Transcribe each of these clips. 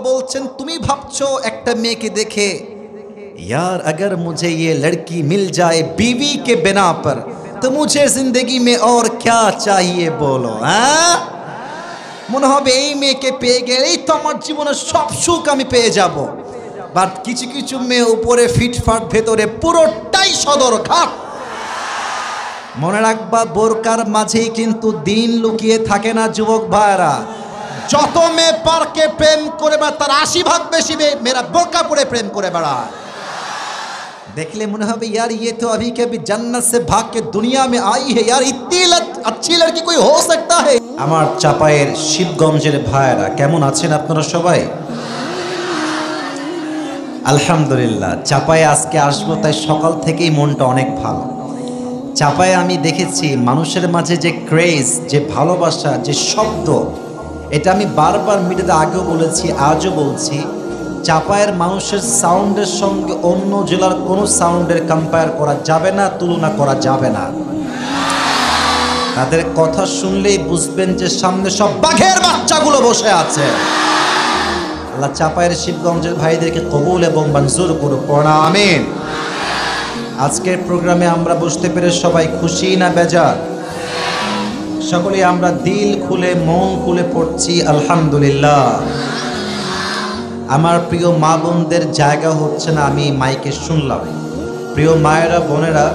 बोलছেন তুমি ভাবছো একটা মেয়েকে দেখে यार अगर मुझे ये लड़की मिल जाए बीवी के बिना पर तो मुझे जिंदगी में और क्या चाहिए बोलो হ্যাঁ মনে হবে এই মেয়েকে পেয়ে গেলেই তো আমার জীবনের সব সুখ আমি পেয়ে যাব বাট কিছু কিছু মেয়ে উপরে ফিটফাট ভেতরে পুরোটাই সদরঘাট মনে রাখবা বোরকার মাঝেই কিন্তু দিন লুকিয়ে থাকে না যুবক ভাইরা যত মেয়ে পার্কে প্রেম করে বা তার 80% বেশি মেয়েরা বোরকা পরে প্রেম করে বেড়ায় देखले मुने হবে यार ये तो अभी के अभी जन्नत से भाग के दुनिया में आई है यार इतनी अच्छी लड़की कोई हो सकता है আমার চাপায়ের শিবগঞ্জের ভাইরা কেমন আছেন আপনারা সবাই আলহামদুলিল্লাহ চাপায়ে আজকে আসবো তাই সকাল থেকেই মনটা অনেক ভালো চাপায়ে আমি দেখেছি মানুষের মাঝে যে ক্রেজ যে ভালোবাসা যে শব্দ এটা আমি বারবার মিডিয়াতে আগেও বলেছি আজও বলছি চাপায়ের মানুষের সাউন্ডের সঙ্গে অন্য জেলার কোনো সাউন্ডের কম্পেয়ার করা যাবে না তুলনা করা যাবে না তাদের কথা শুনলেই বুঝবেন যে সামনে সব বাঘের বাচ্চাগুলো বসে আছে আল্লাহ চাপায়ের শিবগঞ্জের ভাইদেরকে কবুল এবং মঞ্জুর করুক পড়া আমিন আজকের প্রোগ্রামে আমরা বসতে পেরে সবাই খুশি না বেজার সকলেই আমরা দিল খুলে মন খুলে পড়ছি আলহামদুলিল্লাহ আমার প্রিয় মা বোনদের জায়গা হচ্ছে না আমি মাইকে শুনলাম প্রিয় মায়েরা বোনেরা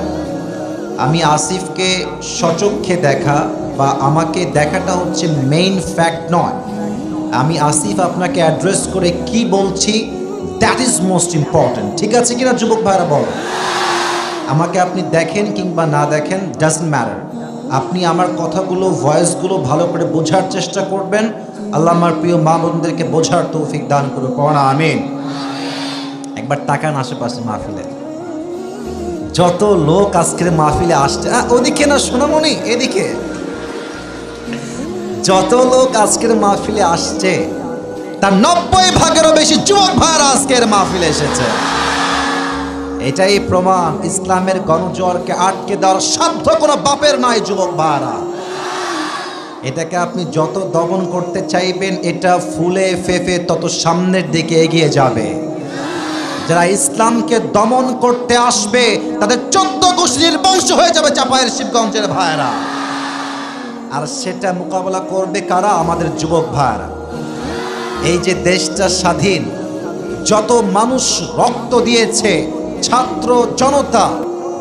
আমি আসিফকে সচক্ষে দেখা বা আমাকে দেখাটা হচ্ছে মেইন ফ্যাক্ট নয় আমি আসিফ আপনাকে অ্যাড্রেস করে কি বলছি দ্যাট ইজ মোস্ট ইম্পর্টেন্ট ঠিক আছে কিনা যুবক ভাইরা বলো আমাকে আপনি দেখেন কিংবা না দেখেন ডাজন্ট ম্যাটার আপনি আমার কথাগুলো ভয়েসগুলো ভালো করে বোঝার চেষ্টা করবেন আল্লাহ আমার প্রিয় মা বোনদেরকে বোঝার তৌফিক দান করুক পড়া আমিন একবার তাকান আশেপাশে মাহফিলে যত লোক আজকের মাহফিলে আসছে ওদিকে না সোনামণি এদিকে যত লোক আজকের মাহফিলে আসছে তার 90% বেশি যুবক ভাইরা আজকের মাহফিলে এসেছে এটাই প্রমাণ ইসলামের গণজোয়ারকে আটকে দেওয়ার সাধ্য কোনো বাপের নাই যুবক ভাইরা এটাকে আপনি যত দমন করতে চাইবেন এটা ফুলে ফেফে তত সামনের দিকে এগিয়ে যাবে যারা ইসলামকে দমন করতে আসবে তাদের 14 গোষ্ঠীর বংশ হয়ে যাবে চাপায়ের শিবগঞ্জের ভাইরা আর সেটা মোকাবেলা করবে কারা আমাদের যুবক ভাইরা এই যে দেশটা স্বাধীন যত মানুষ রক্ত দিয়েছে ছাত্র জনতা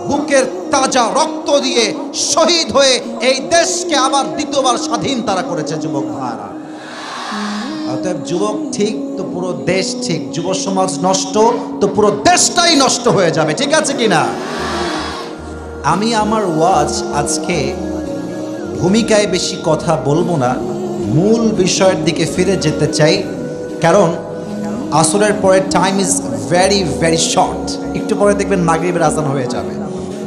বুকের তাজা রক্ত দিয়ে শহীদ হয়ে এই দেশকে আবার দ্বিতীয়বার স্বাধীন তারা করেছে যুবক ভাইরা অতএব যুবক ঠিক তো পুরো দেশ ঠিক যুব সমাজ নষ্ট তো পুরো দেশটাই নষ্ট হয়ে যাবে ঠিক আছে কিনা আমি আমার ওয়াজ আজকে ভূমিকায় বেশি কথা বলবো না মূল বিষয়ের দিকে ফিরে যেতে চাই কারণ আসরের পরে time is very very short একটু পরে দেখবেন মাগরিবের আজান হয়ে যাবে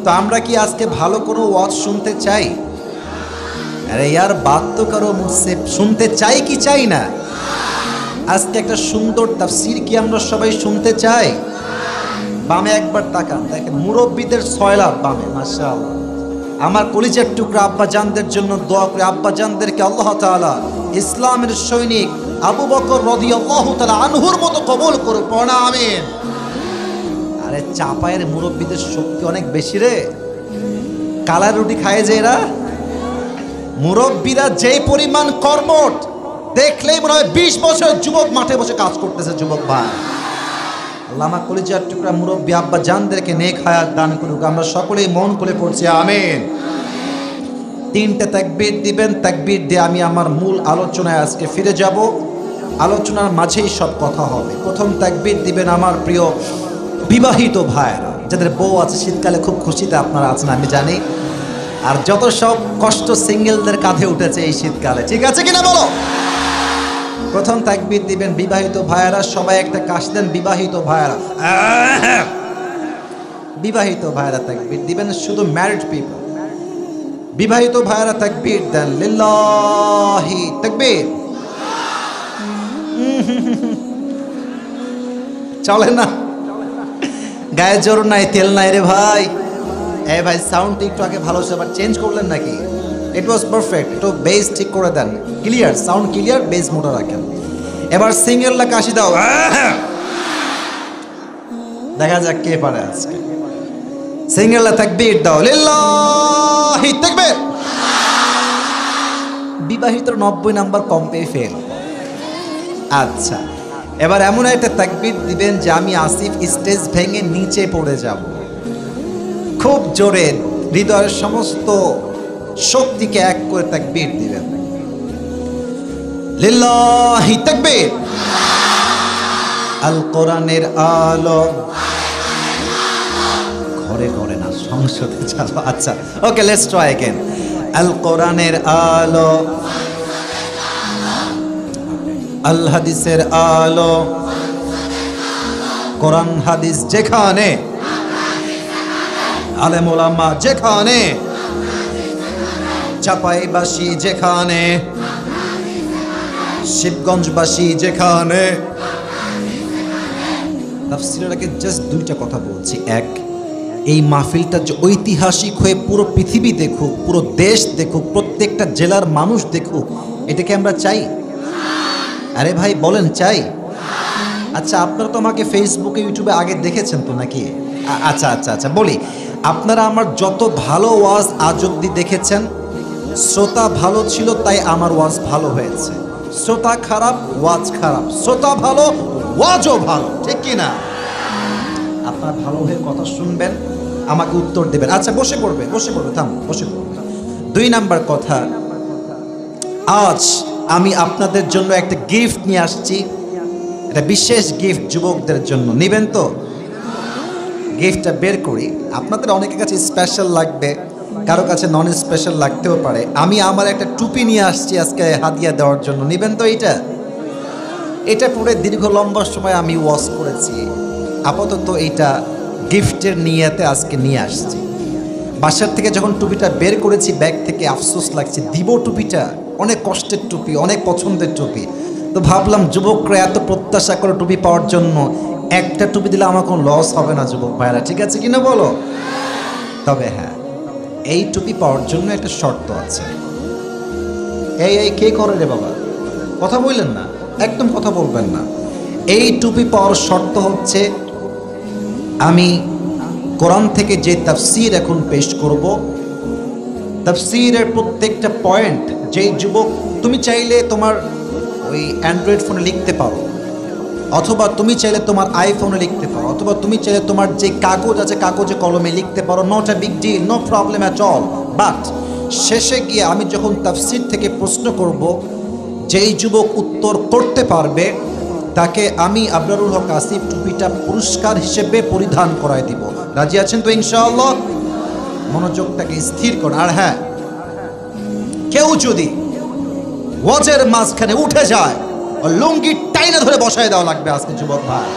তো আমরা কি আজকে ভালো কোনো ওয়াজ শুনতে চাই আরে यार बात तो करो मुझसे শুনতে চাই কি চাই না আজকে একটা সুন্দর তাফসীর কি আমরা সবাই শুনতে চাই বামে একবার তাকান দেখেন মুরব্বিদের সয়লাভ বামে মাশাআল্লাহ আমার কলিজার টুকরা আব্বা জানদের জন্য দোয়া করে আব্বা জানদেরকে আল্লাহ তাআলা ইসলামের সৈনিক আবু বকর রাদিয়াল্লাহু তাআলা আনহুর মতো কবুল করুক পড়া আমিন আরে চাপায়ের মুরব্বিদের শক্তি অনেক বেশি রে কালা রুটি খায় যে এরা মুরব্বিরা যেই পরিমাণ কর্মঠ দেখলেই মনে হয় 20 বছর যুবক মাঠে বসে কাজ করতেছে যুবক ভাই আল্লাহ আমার কলিজার টুকরা মুরব্বি আব্বা জানদেরকে নেক হায়াত দান করুক আমরা সকলেই মন খুলে পড়ছি আমিন তিনটে তাকবীর দিবেন তাকবীর দিয়ে আমি আমার মূল আলোচনায় আজকে ফিরে যাব আলোচনার মাঝেই সব কথা হবে প্রথম তাকবীর দিবেন আমার প্রিয় বিবাহিত ভাইরা যাদের বউ আছে শীতকালে খুব খুশিতে আপনারা আছেন আমি জানি আর যত সব কষ্ট সিঙ্গেলদের কাঁধে উঠেছে এই শীতকালে ঠিক আছে কিনা বলো প্রথম তাকবীর দিবেন বিবাহিত ভাইরা সবাই একটা কাশ দেন বিবাহিত ভাইরা বিবাহিত ভাইরা তাকবীর দিবেন শুধু ম্যারিড পিপল বিবাহিত ভাইরা তাকবীর দেন লিল্লাহি তাকবীর চলে না গায়ে জোর নাই তেল নাই রে ভাই এই ভাই সাউন্ড একটু আগে ভালো ছিল আবার চেঞ্জ করলেন নাকি ইট ওয়াজ পারফেক্ট একটু বেস ঠিক করে দেন ক্লিয়ার সাউন্ড ক্লিয়ার বেস মোটা রাখেন এবার সিঙ্গেলরা কাশি দাও, দেখা যাক কে পারে আজকে। সিঙ্গেলরা তাকবীর দাও, লিল্লাহি তাকবীর। বিবাহিত 90 নাম্বার কম পেয়ে ফেল। আচ্ছা, এবার এমন একটা তাকবীর দিবেন যে আমি আসিফ স্টেজ ভেঙে নিচে পড়ে যাব। খুব জোরে হৃদয়ের সমস্ত শক্তিকে এক করে তাকবীর দিবেন, লিল্লাহি তাকবীর। আল কোরআনের আলো, ঘরে ঘরে না, সংসদে যাবো। আচ্ছা, ওকে, লেটস ট্রাই अगेन। আল কোরআনের আলো, আল হাদিসের আলো, কোরআন হাদিস যেখানে, আলেম ওলামা যেখানে, চাপাইবাসী যেখানে, শিবগঞ্জবাসী যেখানে। তাফসীরের আগে জাস্ট দুইটা কথা বলছি। এক, এই মাহফিলটা যে ঐতিহাসিক হয়ে পুরো পৃথিবী দেখুক, পুরো দেশ দেখুক, প্রত্যেকটা জেলার মানুষ দেখুক, এটাকে আমরা চাই? আরে ভাই বলেন, চাই? আচ্ছা, আপনারা তো আমাকে ফেসবুকে ইউটিউবে আগে দেখেছেন তো নাকি? আচ্ছা আচ্ছা আচ্ছা, বলি, আপনারা আমার যত ভালো ওয়াজ আজ অব্দি দেখেছেন, শ্রোতা ভালো ছিল তাই আমার ওয়াজ ভালো হয়েছে। শ্রোতা খারাপ, ওয়াজ খারাপ। শ্রোতা ভালো, ওয়াজও ভালো, ঠিক কি না? আপনার ভালো হয়ে কথা শুনবেন, আমাকে উত্তর দেবেন। আচ্ছা, বসে পড়বে, বসে পড়বে, থাম, বসে পড়বে। 2 নাম্বার কথা, আজ আমি আপনাদের জন্য একটা গিফট নিয়ে আসছি। এটা বিশেষ গিফট যুবকদের জন্য, নেবেন তো? গিফটটা বের করি। আপনাদের অনেকের কাছে স্পেশাল লাগবে, কারো কাছে নন স্পেশাল লাগতেও পারে। আমি আমার একটা টুপি নিয়ে আসছি আজকে হাদিয়া দেওয়ার জন্য, নেবেন তো? এটা পুরো দীর্ঘ লম্বা সময় আমি ওয়াশ করেছি, আপাতত এইটা গিফটের নিয়াতে আজকে নিয়ে আসছি। বাসার থেকে যখন টুপিটা বের করেছি ব্যাগ থেকে, আফসোস লাগছে, দিব টুপিটা, অনেক কষ্টের টুপি, অনেক পছন্দের টুপি। তো ভাবলাম যুবকরা এত প্রত্যাশা করে টুপি পাওয়ার জন্য, একটা টুপি দিলে আমার কোনো লস হবে না যুবক ভাইরা, ঠিক আছে কিনা বলো? তবে হ্যাঁ, এই টুপি পাওয়ার জন্য একটা শর্ত আছে। এই কে করে রে বাবা, কথা বললেন না, একদম কথা বলবেন না। এই টুপি পাওয়ার শর্ত হচ্ছে, আমি কোরআন থেকে যে তাফসীর এখন পেশ করব, তাফসীরের প্রত্যেকটা পয়েন্ট, যেই যুবক, তুমি চাইলে তোমার ওই অ্যান্ড্রয়েড ফোনে লিখতে পারো, অথবা তুমি চাইলে তোমার আইফোনে লিখতে পারো, অথবা তুমি চাইলে তোমার যে কাগজ আছে কাগজে কলমে লিখতে পারো, not a big deal, no problem at all. But শেষে গিয়ে আমি যখন তাফসীর থেকে প্রশ্ন করব, যেই যুবক উত্তর করতে পারবে তাকে আমি আবরারুল হক আসিফ টুপিটা পুরস্কার হিসেবে পরিধান করায় দিব। রাজি আছেন তো ইনশাআল্লাহ? মনোযোগটাকে স্থির করুন। আর হ্যাঁ, কেউ যদি ওয়াজের মাঝখানে উঠে যায়, লুঙ্গি টাইনা ধরে বসায় দেওয়া লাগবে আজকে যুবক ভাই।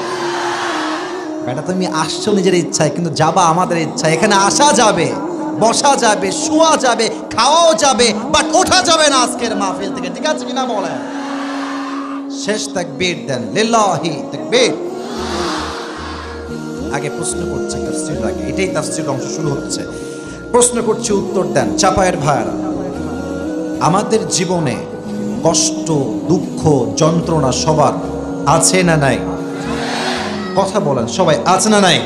বেটা তুমি আসছো নিজের ইচ্ছায়, কিন্তু যাবা আমাদের ইচ্ছায়। এখানে আসা যাবে, বসা যাবে, শোয়া যাবে, খাওয়াও যাবে, বাট ওঠা যাবে না আজকের মাহফিল থেকে, ঠিক আছে কিনা বলেন? শেষ তাকবীর দেন, লিল্লাহি তাকবীর। আগে প্রশ্ন করছে তাফসীর, আগে এটাই তাফসীর অংশ শুরু হচ্ছে। প্রশ্ন করছি, উত্তর দেন। চাপায়ের ভাইরা, আমাদের জীবনে কষ্ট, দুঃখ, যন্ত্রণা সবার আছে না নাই? কথা বলেন, সবাই আছে না নাই?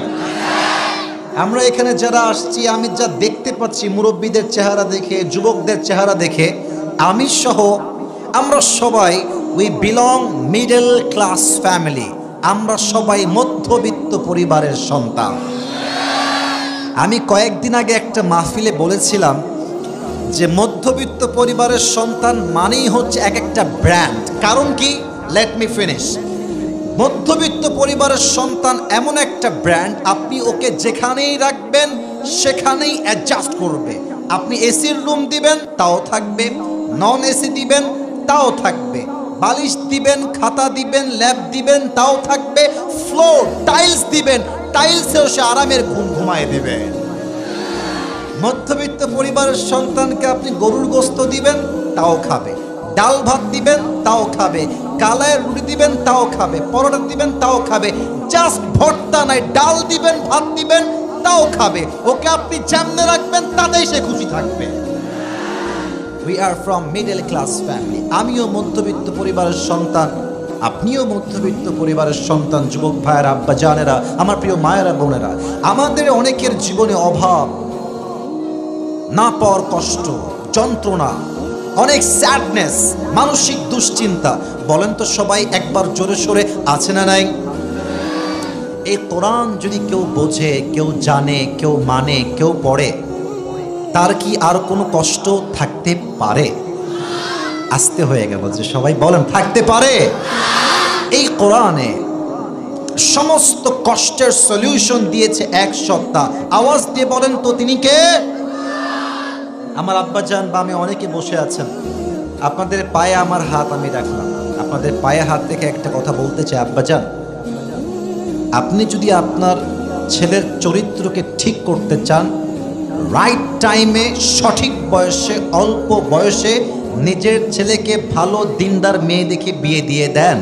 আমরা এখানে যারা আসছি, আমি যা দেখতে পাচ্ছি মুরব্বীদের চেহারা দেখে, যুবকদের চেহারা দেখে, আমি সহ আমরা সবাই we belong middle class family. আমরা সবাই মধ্যবিত্ত পরিবারের সন্তান। আমি কয়েকদিন আগে একটা মাহফিলে বলেছিলাম যে মধ্যবিত্ত পরিবারের সন্তান মানেই হচ্ছে এক একটা ব্র্যান্ড। কারণ কি? Let me finish. মধ্যবিত্ত পরিবারের সন্তান এমন একটা ব্র্যান্ড, আপনি ওকে যেখানেই রাখবেন সেখানেই অ্যাডজাস্ট করবে। আপনি এসির রুম দিবেন তাও থাকবে, নন এসি দিবেন তাও থাকবে, বালিশ দিবেন, খাতা দিবেন, ল্যাব দিবেন তাও থাকবে, ফ্লোর টাইলস দিবেন, টাইলসেও সে আরামের ঘুম ঘুমায় দেবে। মধ্যবিত্ত পরিবারের সন্তানকে আপনি গরুর গোস্ত দিবেন তাও খাবে, ডাল ভাত দিবেন তাও খাবে, কালায় রুটি দিবেন তাও খাবে, পরোটা দিবেন তাও খাবে, জাস্ট ভর্তা নাই, ডাল দিবেন, ভাত দিবেন তাও খাবে। ওকে আপনি যেমনে রাখবেন তাতেই সে খুশি থাকবে। We are from middle class family. আমিও মধ্যবিত্ত পরিবারের সন্তান, আপনিও মধ্যবিত্ত পরিবারের সন্তান, যুবক ভাইয়েরা, আব্বা জানেরা, আমার প্রিয় মায়েরা, বোনেরা, আমাদের অনেকের জীবনে অভাব, না পাওয়ার কষ্ট, যন্ত্রণা, অনেক স্যাডনেস, মানসিক দুশ্চিন্তা। বলেন তো সবাই একবার জোরে সোরে, আছে না নাই? এই কোরআন যদি কেউ বোঝে, কেউ জানে, কেউ মানে, কেউ পড়ে, তার কি আর কোনো কষ্ট থাকতে পারে? আসতে হয়ে গেল যে সবাই বলেন, থাকতে পারে? এই কোরআনে সমস্ত কষ্টের সলিউশন দিয়েছে এক সত্তা। আওয়াজ দিয়ে বলেন তো তিনি কে? আমার আব্বাজান বা আমি অনেকে বসে আছেন, আপনাদের পায়ে আমার হাত আমি রাখলাম, আপনাদের পায়ে হাত রেখে একটা কথা বলতে চাই। আব্বাজান, আপনি যদি আপনার ছেলের চরিত্রকে ঠিক করতে চান, রাইট টাইমে, সঠিক বয়সে, অল্প বয়সে নিজের ছেলেকে ভালো দিনদার মেয়ে দেখে বিয়ে দিয়ে দেন।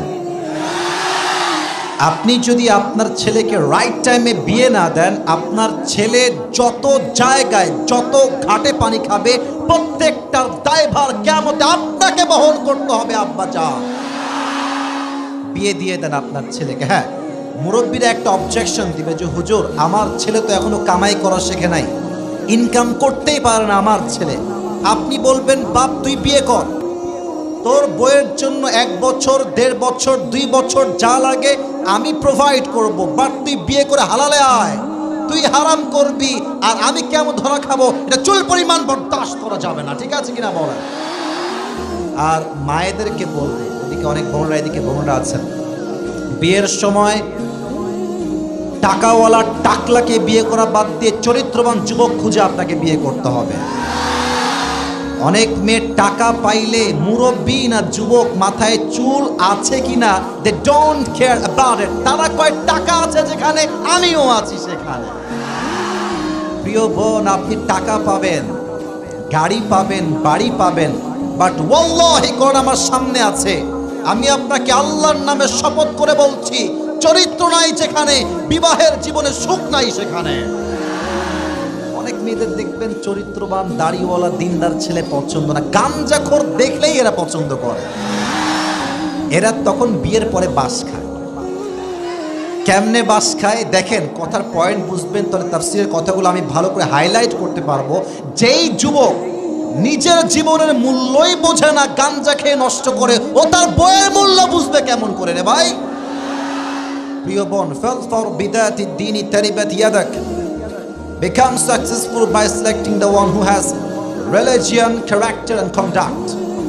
আপনি যদি আপনার ছেলেকে রাইট টাইমে বিয়ে না দেন, আপনার ছেলে যত জায়গায়, যত ঘাটে পানি খাবে, প্রত্যেকটার দায়ভার কিয়ামতে আপনাকে বহন করতে হবে। আব্বাজান, বিয়ে দিয়ে দেন আপনার ছেলেকে। হ্যাঁ, মুরব্বীরা একটা অবজেকশন দিবে যে হুজুর, আমার ছেলে তো এখনো কামাই করা শেখে নাই, ইনকাম করতেই পারে না আমার ছেলে। আপনি বলবেন, বাপ তুই বিয়ে কর, তোর বইয়ের জন্য 1 বছর, 1.5 বছর, 2 বছর যা লাগে আমি প্রোভাইড করব, বাট তুই বিয়ে করে হালালে আয়, তুই হারাম করবি আর আমি কেমন ধরা খাবো, এটা চুল পরিমাণ বরদাস্ত করা যাবে না। ঠিক আছে কিনা বলেন? আর মায়েদেরকে বলবে, এদিকে অনেক বোনরা, এদিকে বোনরা আছেন, বিয়ের সময় টাকাওয়ালা টাকলাকে বিয়ে করা বাদ দিয়ে চরিত্রবান যুবক খুঁজে আপনাকে বিয়ে করতে হবে। অনেক মেয়ে টাকা পাইলে মুরব্বী না যুবক, মাথায় চুল আছে কিনা, they don't care about it. তারা কয় টাকা আছে যেখানে, আমিও আছি সেখানে। প্রিয় বোন, আপনি টাকা পাবেন, গাড়ি পাবেন, বাড়ি পাবেন, বাট ওয়াল্লাহি কোরআন আমার সামনে আছে, আমি আপনাকে আল্লাহর নামে শপথ করে বলছি, চরিত্র নাই যেখানে, বিবাহের জীবনে সুখ নাই সেখানে। অনেক মেয়েদের দেখবেন চরিত্রবান, দাড়িওয়ালা, দিনদার ছেলে পছন্দ না, গাঞ্জাখোর দেখলেই এরা পছন্দ করে। এরা তখন বিয়ের পরে বাস খায়। কেমনে বাস খায় দেখেন, কথার পয়েন্ট বুঝবেন তাহলে তাফসীরের কথাগুলো আমি ভালো করে হাইলাইট করতে পারবো। যেই যুবক নিজের জীবনের মূল্যই বোঝে না, গাঞ্জা খেয়ে নষ্ট করে, ও তার বইয়ের মূল্য বুঝবে কেমন করে রে ভাই? প্রিয় বোন, ফালফার বিদাতি দ্বীনি তারিবাত ইয়াদাক, become successful by selecting the one who has religion, character and conduct.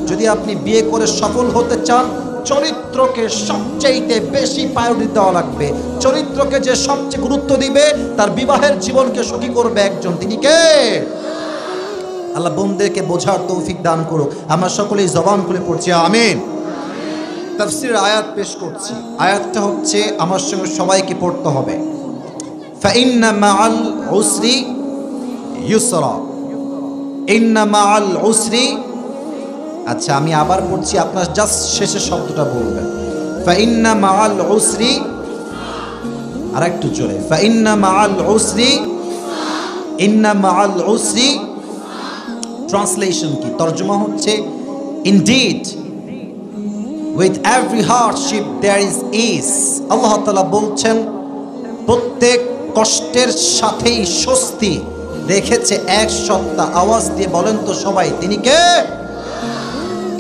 যদি আপনি বিয়ে করে সফল হতে চান, চরিত্রকে সবচেয়ে বেশি প্রায়োরিটি দেওয়া লাগবে। চরিত্রকে যে সবচেয়ে গুরুত্ব দিবে, তার বিবাহের জীবনকে সুখী করবে একজন, তিনি কে? আল্লাহ বোনদেরকে বোঝার তৌফিক দান করুক। আমরা সকলেই জবান খুলে পড়ছি আমিন। তাফসীরের আয়াত পেশ করছি। আয়াতটা হচ্ছে, আমার সঙ্গে সবাইকে পড়তে হবে। ফাইন্না মাআল উসরি ইউসরা, ইন্না মাআল উসরি। আচ্ছা, আমি আবার পড়ছি, আপনার জাস্ট শেষের শব্দটা বলবেন। ফাইন্না মাআল উসরি, আর একটু জোরে, ফাইন্না মাআল উসরি, ইন্না মাআল উসরি। ট্রান্সলেশন কি? তর্জমা হচ্ছে, indeed with every hardship there is ease. আল্লাহ তাআলা বলছেন, প্রত্যেক কষ্টের সাথেই স্বস্তি রেখেছে এক সত্তা। আওয়াজ দিয়ে বলেন তো সবাই, তিনি কে?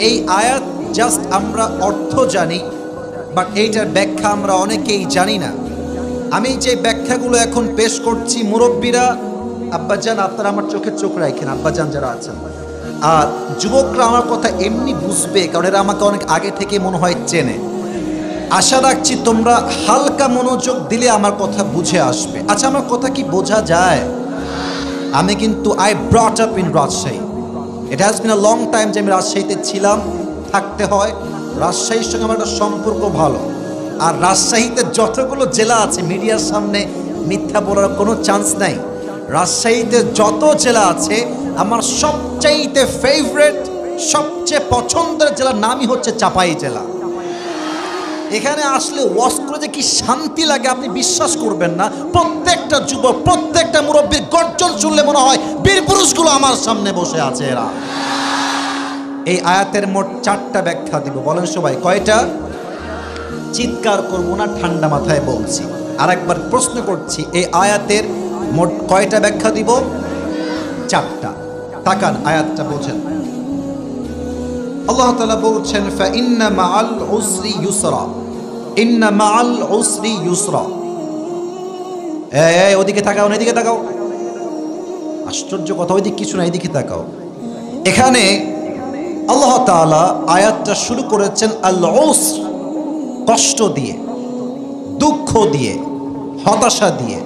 এই আয়াত জাস্ট আমরা অর্থ জানি, বাট এইটার ব্যাখ্যা আমরা অনেকেই জানি না। আমি যে ব্যাখ্যাগুলো এখন পেশ করছি, মুরব্বীরা, আব্বাজান আপনারা আমার চোখে চোখ রাখেন, আব্বাজান যারা আছেন, আর যুবকরা আমার কথা এমনি বুঝবে, কারণ এরা আমাকে অনেক আগে থেকে মনে হয় চেনে। আশা রাখছি তোমরা হালকা মনোযোগ দিলে আমার কথা বুঝে আসবে। আচ্ছা, আমার কথা কি বোঝা যায়? আমি কিন্তু I brought up in Rajshahi. It has been a long time যে আমি রাজশাহীতে ছিলাম, থাকতে হয়। রাজশাহীর সঙ্গে আমার একটা সম্পর্ক ভালো। আর রাজশাহীতে যতগুলো জেলা আছে, মিডিয়ার সামনে মিথ্যা বলার কোনো চান্স নাই। রাজশাহীতে যত জেলা আছে, আমার সবচাইতে ফেভারিট, সবচেয়ে পছন্দের জেলার নামই হচ্ছে চাপাই জেলা। এখানে আসলে ওয়াজ করে যে কি শান্তি লাগে আপনি বিশ্বাস করবেন না। প্রত্যেকটা যুবক, প্রত্যেকটা মুরব্বীর গর্জন শুনলে মনে হয় বীর পুরুষগুলো আমার সামনে বসে আছে। এরা এই আয়াতের মোট 4টা ব্যাখ্যা দিব। বলেন সবাই, কয়টা? চিৎকার করব না, ঠান্ডা মাথায় বলছি। আর একবার প্রশ্ন করছি, এই আয়াতের মোট কয়টা ব্যাখ্যা দিব? 4টা। তাকান, আয়াতটা বোঝেন। আল্লাহ তাআলা বলছেন ফাইন্না মাআল উসরি ইউসরা, ইন্না মাআল উসরি ইউসরা। এই ওদিকে তাকাও না, এদিকে তাকাও। আশ্চর্য কথা, ওইদিকে কিছু না, এদিকে তাকাও। এখানে আল্লাহ তাআলা আয়াতটা শুরু করেছেন আল উসর, কষ্ট দিয়ে, দুঃখ দিয়ে, হতাশা দিয়ে,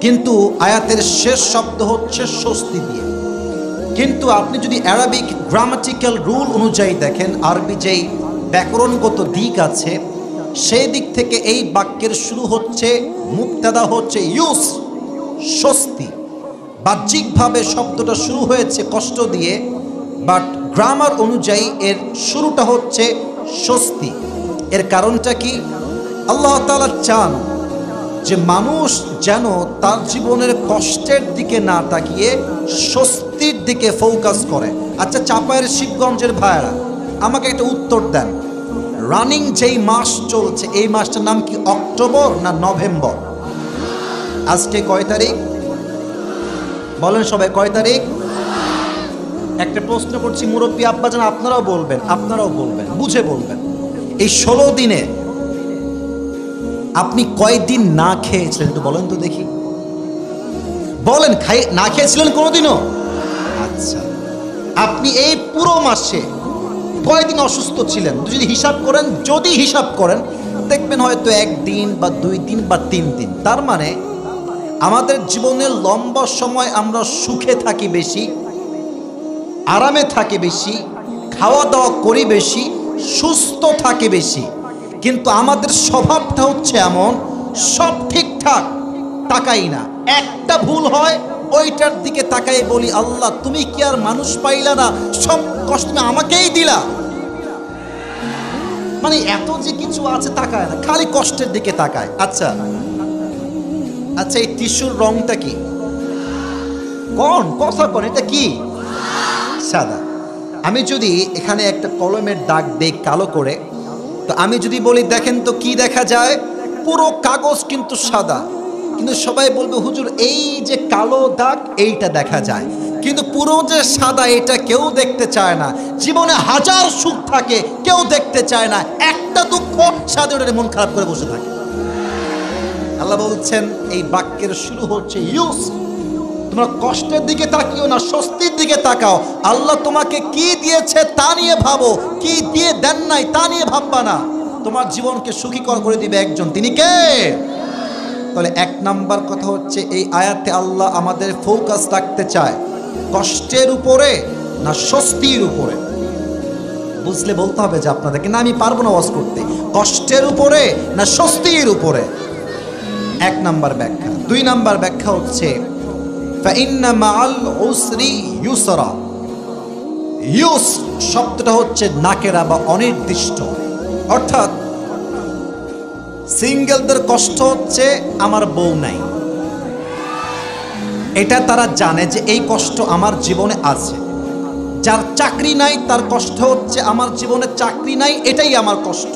কিন্তু আয়াতের শেষ শব্দ হচ্ছে স্বস্তি দিয়ে। কিন্তু আপনি যদি অ্যারাবিক গ্রামাটিক্যাল রুল অনুযায়ী দেখেন, আরবি যেই ব্যাকরণগত দিক আছে, সেই দিক থেকে এই বাক্যের শুরু হচ্ছে, মুবতাদা হচ্ছে ইউস, স্বস্তি। বাহ্যিকভাবে শব্দটা শুরু হয়েছে কষ্ট দিয়ে, বাট গ্রামার অনুযায়ী এর শুরুটা হচ্ছে স্বস্তি। এর কারণটা কি? আল্লাহ তাআলা চান যে মানুষ যেন তার জীবনের কষ্টের দিকে না তাকিয়ে স্বস্তির দিকে ফোকাস করে। আচ্ছা, চাপায়ের শিবগঞ্জের ভাইয়েরা আমাকে একটা উত্তর দেন, রানিং যেই মাস চলছে এই মাসটার নাম কি অক্টোবর না নভেম্বর? আজকে কয় তারিখ বলেন সবাই, কয় তারিখ? একটা প্রশ্ন করছি মুরব্বী আব্বাজান, আপনারাও বলবেন, আপনারাও বলবেন, বুঝে বলবেন। এই 16 দিনে আপনি কয়দিন না খেয়েছিলেন একটু বলেন তো দেখি, বলেন। না খেয়েছিলেন কোনোদিনও? আচ্ছা, আপনি এই পুরো মাসে কয়দিন অসুস্থ ছিলেন যদি হিসাব করেন? যদি হিসাব করেন দেখবেন হয়তো 1 দিন বা 2 দিন বা 3 দিন। তার মানে আমাদের জীবনের লম্বা সময় আমরা সুখে থাকি বেশি, আরামে থাকি বেশি, খাওয়া দাওয়া করি বেশি, সুস্থ থাকে বেশি, কিন্তু আমাদের স্বভাবটা হচ্ছে এমন, সব ঠিকঠাক তাকাই না, একটা ভুল হয় ওইটার দিকে তাকাই বলি আল্লাহ তুমি কি আর মানুষ পাইলা না, সব কষ্ট তুমি আমাকেই দিলা। মানে এত যে কিছু আছে তাকায় না, খালি কষ্টের দিকে তাকায়। আচ্ছা আচ্ছা, এই টিস্যুর রংটা কি? কথা কোন, এটা কি? সাদা। আমি যদি এখানে একটা কলমের দাগ দেই কালো করে, তো আমি যদি বলি দেখেন তো কি দেখা যায়, পুরো কাগজ কিন্তু সাদা, কিন্তু সবাই বলবে হুজুর এই যে কালো দাগ এইটা দেখা যায়, কিন্তু পুরো যে সাদা এটা কেউ দেখতে চায় না। জীবনে হাজার সুখ থাকে, কেউ দেখতে চায় না, একটা দুঃখ সাথে ওটা মন খারাপ করে বসে থাকে। আল্লাহ বলছেন এই বাক্যের শুরু হচ্ছে ইউস, তোমরা কষ্টের দিকে তাকিও না, স্বস্তির দিকে তাকাও। আল্লাহ তোমাকে কি দিয়েছে তা নিয়ে ভাবো, কি দিয়ে দেন নাই তা নিয়ে ভাববা না। তোমার জীবনকে সুখীকর করে দিবে একজন, তিনি কে? তাহলে 1 নাম্বার কথা হচ্ছে এই আয়াতে আল্লাহ আমাদের ফোকাস রাখতে চায় কষ্টের উপরে না স্বস্তির উপরে। বুঝলে বলতে হবে যে আপনাদেরকে, না আমি পারবো না ওয়াজ করতে, কষ্টের উপরে না স্বস্তির উপরে। 1 নাম্বার ব্যাখ্যা। 2 নাম্বার ব্যাখ্যা হচ্ছে ফাইন্না মাআল উসরি ইউসরা। ইউস শব্দটা হচ্ছে নাকেরা বা অনির্দিষ্ট, অর্থাৎ সিঙ্গেলদের কষ্ট হচ্ছে আমার বউ নাই, এটা তারা জানে যে এই কষ্ট আমার জীবনে আছে। যার চাকরি নাই তার কষ্ট হচ্ছে আমার জীবনে চাকরি নাই, এটাই আমার কষ্ট।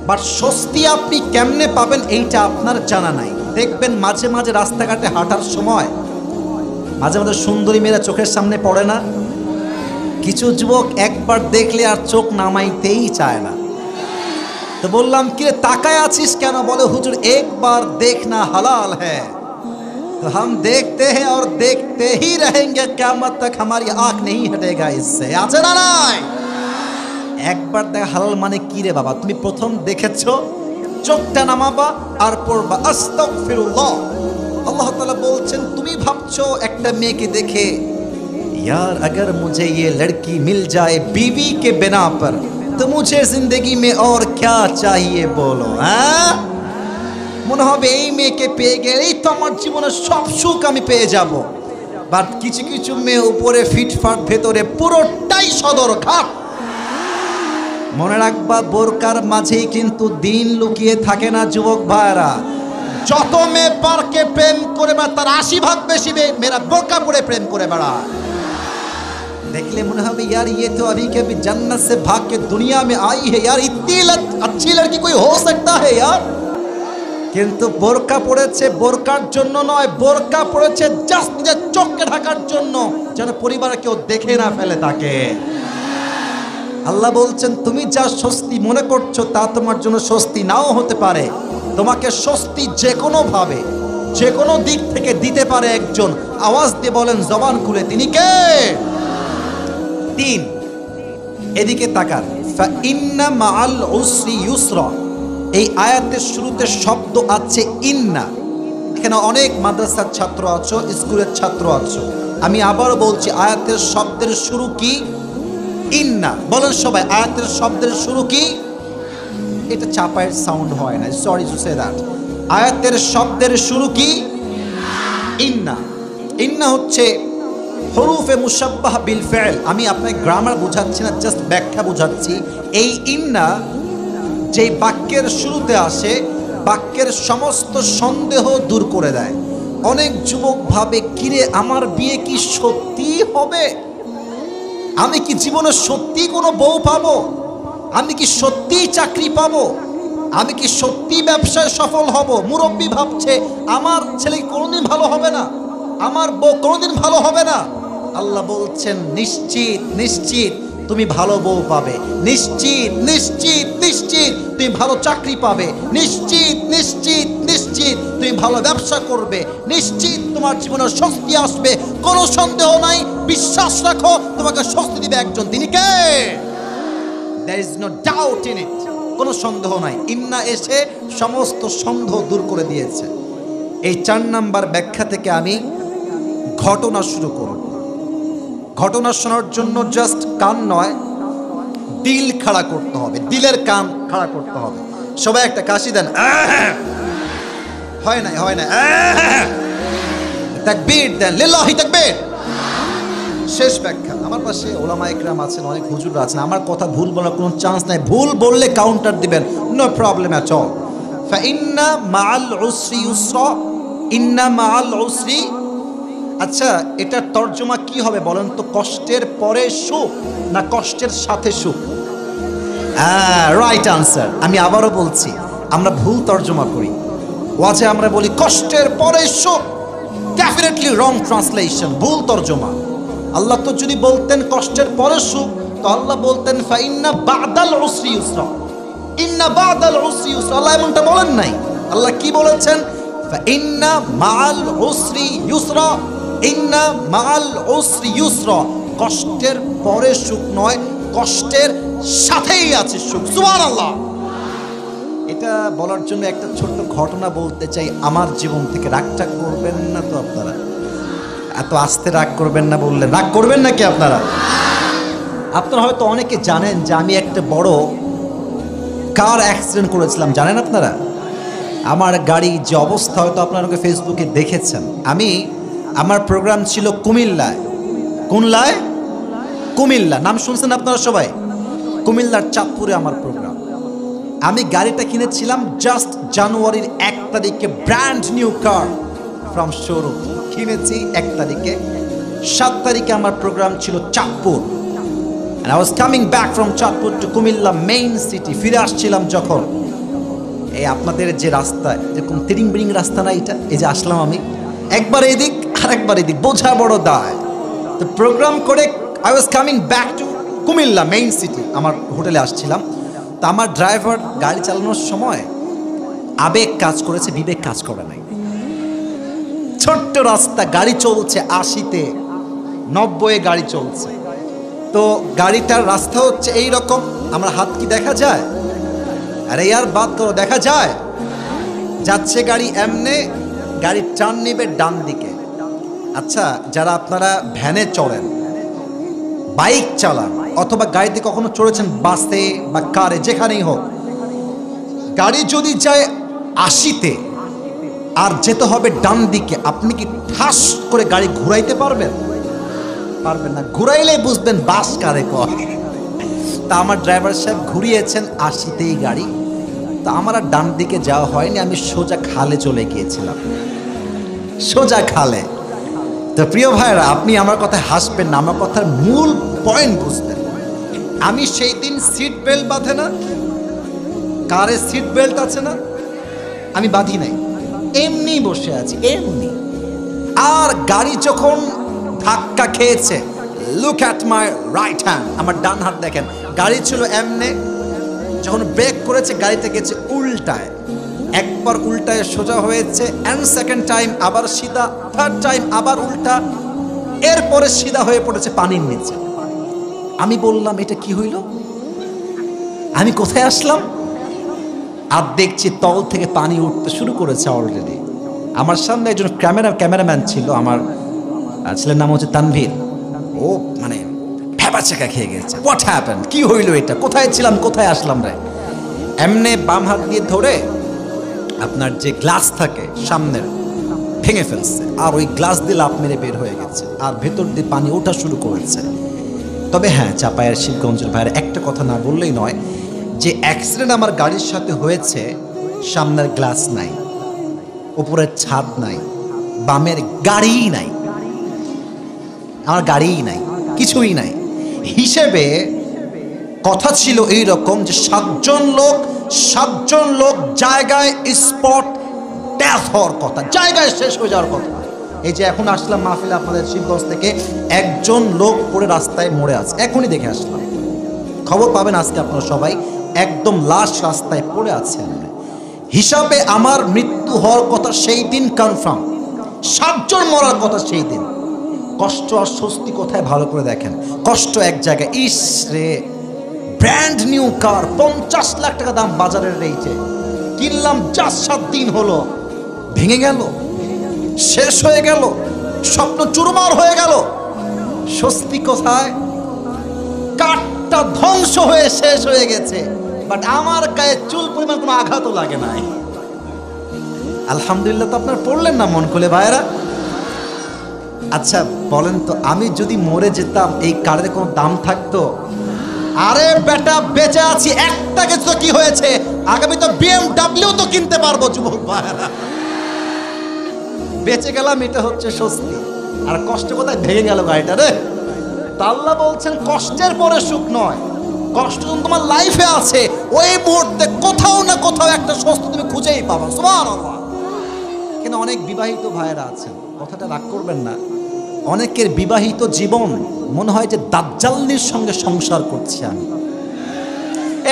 বাট স্বস্তি আপনি কেমনে পাবেন এইটা আপনার জানা নাই। দেখবেন মাঝে মাঝে রাস্তাঘাটে হাঁটার সময় মাঝে মাঝে সুন্দরী মেয়েরা চোখের সামনে পড়ে না? কিছু যুবক একবার দেখলে আর চোখ নামাইতেই চায় না। তো বললাম কি রে তাকায় আছিস কেন? বলে হুজুর একবার देखना हलाल है तो हम देखते हैं और देखते ही रहेंगे, क़यामत तक हमारी आँख नहीं हटेगा इससे। আছে না নাই? একবার দেখা হালাল মানে কি রে বাবা? তুমি প্রথম দেখেছো, চোখটা নামাবা আর পড়বা আস্তাগফিরুল্লাহ। আল্লাহ তাআলা বলছেন তুমি ভাবছো একটা মেয়েকে দেখে यार अगर मुझे ये लड़की मिल जाए बीवी के बिना पर तो मुझे जिंदगी में और क्या चाहिए बोलो। হ্যাঁ, মনে হবে এই মেয়েকে পেয়ে গেলেই তো আমার জীবনের সব সুখ আমি পেয়ে যাব। বাট কিছু কিছু মেয়ে উপরে ফিটফাট, ভেতরে পুরোটাই সদর খাট। মনে রাখবা বোরকার মাঝেই কিন্তু দিন লুকিয়ে থাকে না যুবক ভাইরা। যত মেয়ে পার্কে প্রেম করে বা তার 80 ভাগ বেশি মেয়েরা বোরকা পরে প্রেম করে বেড়ায়। देखले মনে হবে यार ये तो अभी के अभी जन्नत से भाग के दुनिया में आई है यार, इतनी अच्छी लड़की कोई हो सकता है यार। কিন্তু বোরকা পড়েছে বোরকার জন্য নয়, বোরকা পড়েছে জাস্ট নিজের চোখকে ঢাকার জন্য, যেন পরিবারে কেউ দেখে না ফেলে তাকে। আল্লাহ বলছেন তুমি যা স্বস্তি মনে করছো তা তোমার জন্য স্বস্তি নাও হতে পারে। তোমাকে স্বস্তি যে কোনো ভাবে যে কোনো দিক থেকে দিতে পারে একজন। আওয়াজ দিয়ে বলেন জবান খুলে, তিনি কে? তিন, এদিকে তাকান। ফা ইন্না মাআল উসরি ইউসরা, এই আয়াতের শুরুতে শব্দ আছে ইন্না। এখানে অনেক মাদ্রাসার ছাত্র আছো, স্কুলের ছাত্র আছো, আমি আবারও বলছি আয়াতের শব্দের শুরু কি? ইন্না। বলেন সবাই, আয়াতের শব্দের শুরু কি? এটা চাপায়ের সাউন্ড হয় না, সরি টু সে দ্যাট। আয়াতের শব্দের শুরু কি? ইন্না। ইন্না হচ্ছে হরুফে মুশাব্বাহ বিল ফি'ল। আমি আপনাকে গ্রামার বোঝাচ্ছি না, জাস্ট ব্যাখ্যা বোঝাচ্ছি। এই ইন্না যেই বাক্যের শুরুতে আসে, বাক্যের সমস্ত সন্দেহ দূর করে দেয়। অনেক যুবক ভাবে, কিরে আমার বিয়ে কি সত্যি হবে? আমি কি জীবনে সত্যি কোনো বউ পাবো? আমি কি সত্যি চাকরি পাবো? আমি কি সত্যি ব্যবসায় সফল হব? মুরব্বী ভাবছে আমার ছেলে কোনোদিন ভালো হবে না, আমার বউ কোনোদিন ভালো হবে না। আল্লাহ বলছেন নিশ্চিত নিশ্চিত তুমি ভালো বউ পাবে, নিশ্চিত নিশ্চিত নিশ্চিত তুমি ভালো চাকরি পাবে, নিশ্চিত নিশ্চিত নিশ্চিত তুমি ভালো ব্যবসা করবে, নিশ্চিত তোমার জীবনে স্বস্তি আসবে, কোনো সন্দেহ নাই। বিশ্বাস রাখো, তোমাকে স্বস্তি দিবে একজন, তিনি কে? There is no doubt in it, কোনো সন্দেহ নাই। ইন্না এসে সমস্ত সন্দেহ দূর করে দিয়েছে। এই 4 নাম্বার ব্যাখ্যা থেকে আমি ঘটনা শুরু করব। ঘটনা শোনার জন্য জাস্ট কান নয়, দিল খাড়া করতে হবে, দিলের কান খাড়া করতে হবে। সবাই একটা কাশি দেন। হয় না হয় না। তাকবীর দেন, লিল্লাহি তাকবীর। শেষ ব্যাখ্যা। আমার পাশে ওলামা ইকরাম আছেন, অনেক হুজুররা আছেন, আমার কথা ভুল বলার কোনো চান্স নাই। ভুল বললে কাউন্টার দিবেন, নো প্রবলেম অ্যাট অল। ফাইন্না মাআল উসরি ইউসরা, ইন্না মাআল উসরি। আচ্ছা, এটার তর্জমা কি হবে বলেন তো? কষ্টের পরে সুখ না কষ্টের সাথে সুখ? Right answer. আমি আবারও বলছি, আমরা ভুল তর্জমা করি। ওয়াজে আমরা বলি কষ্টের পরে সুখ, ডেফিনেটলি রং ট্রান্সলেশন, ভুল তর্জমা। আল্লাহ তো যদি বলতেন কষ্টের পরে সুখ, তো আল্লাহ বলতেন ফাইন্না বাদাল উসরি ইউসরা, ইন্না বাদাল উসরি ইউসরা। আল্লাহ এমনটা বলেন নাই। আল্লাহ কি বলেছেন? ফাইন্না মাআল উসরি ইউসরা, ইন্না মাআল উসরি ইউসরা। কষ্টের পরে সুখ নয়, কষ্টের সাথেই আছে সুখ। সুবহানাল্লাহ। এটা বলার জন্য একটা ছোট্ট ঘটনা বলতে চাই আমার জীবন থেকে। রাগটা করবেন না তো আপনারা? এত আস্তে রাগ করবেন না বললে রাগ করবেন নাকি আপনারা? আপনারা হয়তো অনেকে জানেন যে আমি একটা বড় কার অ্যাক্সিডেন্ট করেছিলাম, জানেন আপনারা? আমার গাড়ি যে অবস্থা, হয়তো আপনারা ফেসবুকে দেখেছেন। আমার প্রোগ্রাম ছিল কুমিল্লায়। কোনলায়? কুমিল্লা। নাম শুনছেন আপনারা সবাই? কুমিল্লার চাঁদপুরে আমার প্রোগ্রাম। আমি গাড়িটা কিনেছিলাম জাস্ট জানুয়ারির 1 তারিখে, brand new car from showroom কিনেছি 1 তারিখে। 7 তারিখে আমার প্রোগ্রাম ছিল Chandpur. And I was coming back from Chandpur to Comilla main city. ফিরে আসছিলাম যখন, এই আপনাদের যে রাস্তা, যেরকম তিরিং বিরিং রাস্তা না এটা, এই যে আসলাম আমি, একবার এদিক আর একবার এদিক, বোঝা বড় দায়। তো প্রোগ্রাম করে I was coming back to Comilla main city, আমার হোটেলে আসছিলাম। তো আমার ড্রাইভার গাড়ি চালানোর সময় আবেগ কাজ করেছে, বিবেক কাজ করে নাই। ছোট্ট রাস্তা, গাড়ি চলছে 80-তে, 90-এ গাড়ি চলছে। তো গাড়িটার রাস্তা হচ্ছে এই রকম, আমার হাত কি দেখা যায়? আরে ইয়ার বাদ করো, দেখা যায়? যাচ্ছে গাড়ি এমনে, গাড়ি টার্ন নেবে ডান দিকে। আচ্ছা, যারা আপনারা ভ্যানে চড়েন, বাইক চালান, অথবা গাড়িতে কখনো চড়েছেন, বাসে বা কারে, যেখানেই হোক, গাড়ি যদি যায় 80-তে আর যেতে হবে ডান দিকে, আপনি কি ঠাস করে গাড়ি ঘুরাইতে পারবেন? পারবেন না। ঘুরাইলে বুঝবেন বাস কারে কয়। তা আমার ড্রাইভার সাহেব ঘুরিয়েছেন 80-তেই গাড়ি। তা আমার আর ডান দিকে যাওয়া হয়নি, আমি সোজা খালে চলে গিয়েছিলাম, সোজা খালে। তো তো প্রিয় ভাইরা, আপনি আমার কথায় হাসবেন না, আমার কথার মূল পয়েন্ট বুঝবেন। আমি সেই দিন সিট বেল্ট বাঁধে না, কারে সিট বেল্ট আছে না, আমি বাঁধি নাই, এমনি বসে আছি এমনি। আর গাড়ি যখন ধাক্কা খেয়েছে, look at my right hand, আমার ডান হাত দেখেন, গাড়ি ছিল এমনে, যখন ব্রেক করেছে গাড়িটা গেছে উল্টায়, একবার উল্টায় সোজা হয়েছে, অ্যান্ড সেকেন্ড টাইম আবার সিধা, থার্ড টাইম আবার উল্টা, এরপরে সিধা হয়ে পড়েছে পানির নিচে। আমি বললাম এটা কি হইল, আমি কোথায় আসলাম? আর দেখছি তল থেকে পানি উঠতে শুরু করেছে অলরেডি। আমার সামনে একজন ক্যামেরাম্যান ছিল, আমার ছেলের নাম হচ্ছে তানভীর। ও মানে ভেবা চাকা খেয়ে গেছে, হোয়াট হ্যাপেন, কি হইল এটা, কোথায় ছিলাম কোথায় আসলাম রে। এমনি বাম হাত দিয়ে ধরে আপনার যে গ্লাস থাকে সামনের ভেঙে ফেলছে, আর ওই গ্লাস দিয়ে লাফ মেরে বের হয়ে গেছে, আর ভেতর দিয়ে পানি ওঠা শুরু করেছে। তবে হ্যাঁ, চাপায়ের শিবগঞ্জের ভাইয়ের একটা কথা না বললেই নয়, যে অ্যাক্সিডেন্ট আমার গাড়ির সাথে হয়েছে, সামনের গ্লাস নাই, উপরের ছাদ নাই, বামের গাড়িই নাই, আমার গাড়িই নাই, কিছুই নাই। হিসেবে কথা ছিল এই রকম যে সাতজন লোক জায়গায় স্পট ডেথ হওয়ার কথা, জায়গায় শেষ হয়ে যাওয়ার কথা। এই যে এখন আসলাম মাহফিলে আপনাদের শিবগঞ্জ থেকে, একজন লোক পড়ে রাস্তায় মরে আছে, এখনই দেখে আসলাম, খবর পাবেন আজকে আপনারা সবাই, একদম লাশ রাস্তায় পড়ে আছে। হিসাবে আমার মৃত্যু হওয়ার কথা সেই দিন কনফার্ম, 7 জন মরার কথা সেই দিন। কষ্ট আর স্বস্তি কোথায় ভালো করে দেখেন, কষ্ট এক জায়গায়, ইস রে, ব্র্যান্ড নিউ কার 50 লাখ টাকা দাম বাজারের রেটে কিনলাম, 4-7 দিন হলো ভেঙে গেল, শেষ হয়ে গেল, স্বপ্ন চুরমার হয়ে গেল। স্বস্তি কোথায়? কাঠটা ধ্বংস হয়ে শেষ হয়ে গেছে, বাট আমার গায়ে চুল পরিমাণ কোনো আঘাতও লাগে নাই। আলহামদুলিল্লাহ। তো আপনারা পড়লেন না মন খুলে ভাইয়েরা? আচ্ছা বলেন তো, আমি যদি মরে যেতাম এই কারের কোনো দাম থাকতো? আরে বেটা, বেঁচে আছি, একটা গেছে তো কি হয়েছে, আগামী তো BMW তো কিনতে পারবো যুবক ভাইয়েরা। বেঁচে গেলাম, এটা হচ্ছে স্বস্তি। আর কষ্ট কোথায়? ভেঙে গেল গাড়িটা রে। তা আল্লাহ বলছেন কষ্টের পরে সুখ নয়, কষ্ট যখন তোমার লাইফে আছে, ওই মুহূর্তে কোথাও না কোথাও একটা স্বস্তি তুমি খুঁজেই পাবা। সুবহানাল্লাহ। কিন্তু অনেক বিবাহিত ভাইয়েরা আছেন, কথাটা রাগ করবেন না, অনেকের বিবাহিত জীবন মনে হয় যে দাজ্জালনির সঙ্গে সংসার করছি আমি।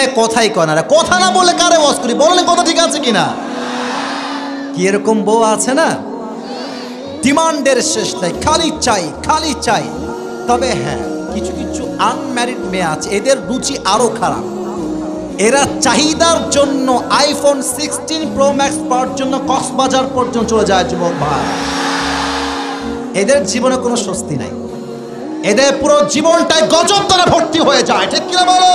এ কথাই কয় না রে, কথা না বলে কারে ওয়াজ করি, বললে কথা ঠিক আছে কিনা? কি এরকম বউ আছে না, ডিমান্ডের শেষ নাই, খালি চাই খালি চাই। তবে হ্যাঁ, কিছু কিছু আনম্যারিড মেয়ে আছে, এদের রুচি আরো খারাপ। এরা চাহিদার জন্য আইফোন 16 প্রো ম্যাক্স পাওয়ার জন্য কক্সবাজার পর্যন্ত চলে যায় যুবক ভাই। এদের জীবনে কোনো স্বস্তি নাই, এদের পুরো জীবনটাই গজব দ্বারা ভর্তি হয়ে যায়, ঠিক কিনা বলো?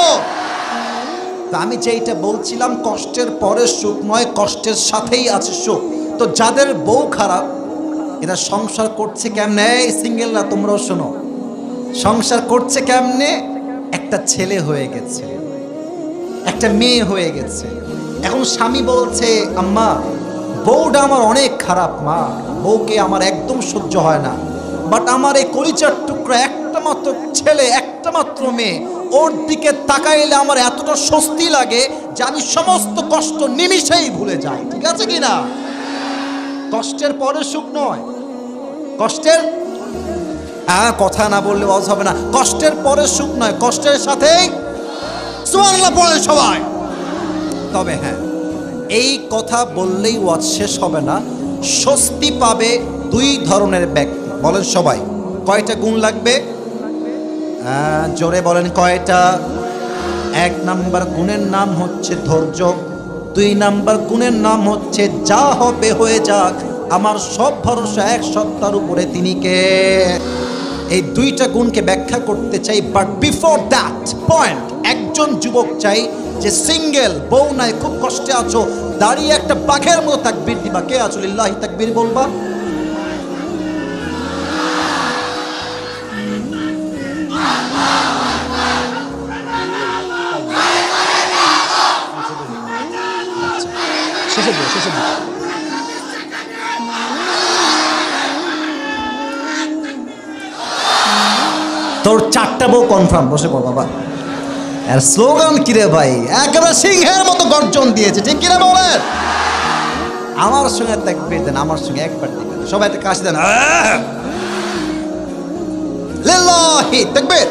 তা আমি যেইটা বলছিলাম, কষ্টের পরে সুখ নয়, কষ্টের সাথেই আছে সুখ। তো যাদের বউ খারাপ, এরা সংসার করছে কেমনে? এই সিঙ্গেলরা তোমরাও শোনো, সংসার করছে কেমনে? একটা ছেলে হয়ে গেছে, একটা মেয়ে হয়ে গেছে, এখন স্বামী বলছে আম্মা বউটা আমার অনেক খারাপ, মা বউকে আমার একদম সহ্য হয় না, বাট আমার এই কলিজার টুকরা একটা মাত্র ছেলে, একটা মাত্র মেয়ে, ওর দিকে তাকাইলে আমার এতটা স্বস্তি লাগে যে আমি সমস্ত কষ্ট নিমিষেই ভুলে যাই। ঠিক আছে কিনা? কষ্টের পরে সুখ নয়, কষ্টের কথা না বললে ওয়াজ হবে না, কষ্টের পরে সুখ নয়, কষ্টের সাথেই সুবহানাল্লাহ পড়ে সবাই। তবে হ্যাঁ, এই কথা বললেই ওয়াজ শেষ হবে না। স্বস্তি পাবে 2 ধরনের ব্যক্তি, বলেন সবাই। কয়টা গুণ লাগবে? জোরে বলেন কয়টা? 1 নাম্বার গুণের নাম হচ্ছে ধৈর্য, 2 নাম্বার গুণের নাম হচ্ছে যা হবে হয়ে যাক, আমার সব ভরসা এক সত্তার উপরে, তিনি কে? এই 2টা গুণকে ব্যাখ্যা করতে চাই, বাট বিফোর দ্যাট পয়েন্ট, একজন যুবক চাই যে সিঙ্গেল, বউ নাই, খুব কষ্টে আছো, দাঁড়িয়ে একটা বাঘের মতো তাকবীর দিবা। কে আছো? লিল্লাহি তাকবীর বলবা। শেষে দিও। তোর 4টা বউ কনফার্ম, বসে পড় বাবা। আর স্লোগান কিরে ভাই, একেবারে সিংহের মতো গর্জন দিয়েছে, ঠিক কিনা বলেন? আমার সঙ্গে তাকবীর দেন, আমার সঙ্গে একবার দিবেন, সবাই একটা কাশি দেন, লিল্লাহি তাকবীর।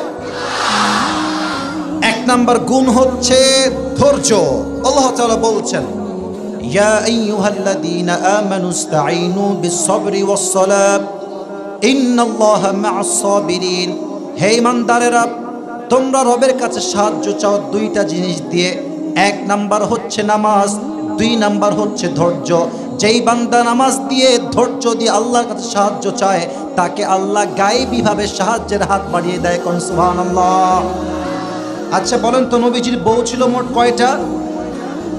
1 নাম্বার গুণ হচ্ছে ধৈর্য। আল্লাহ তাআলা বলছেন, ইয়া আইয়ুহাল্লাযীনা আমানুস্তাঈনু বিস-সাবরি ওয়াস-সালাত ইন্নাল্লাহা মা'আস সাবিরিন। হে ঈমানদারেরা, তোমরা রবের কাছে সাহায্য চাও 2টা জিনিস দিয়ে। 1 নাম্বার হচ্ছে নামাজ, 2 নাম্বার হচ্ছে ধৈর্য। যেই বান্দা নামাজ দিয়ে ধৈর্য দিয়ে আল্লাহর কাছে সাহায্য চায়, তাকে আল্লাহ গায়েবীভাবে সাহায্যের হাত বাড়িয়ে দেয়। কোন সুবহানাল্লাহ। আচ্ছা বলেন তো, নবীজির বউ ছিল মোট কয়টা?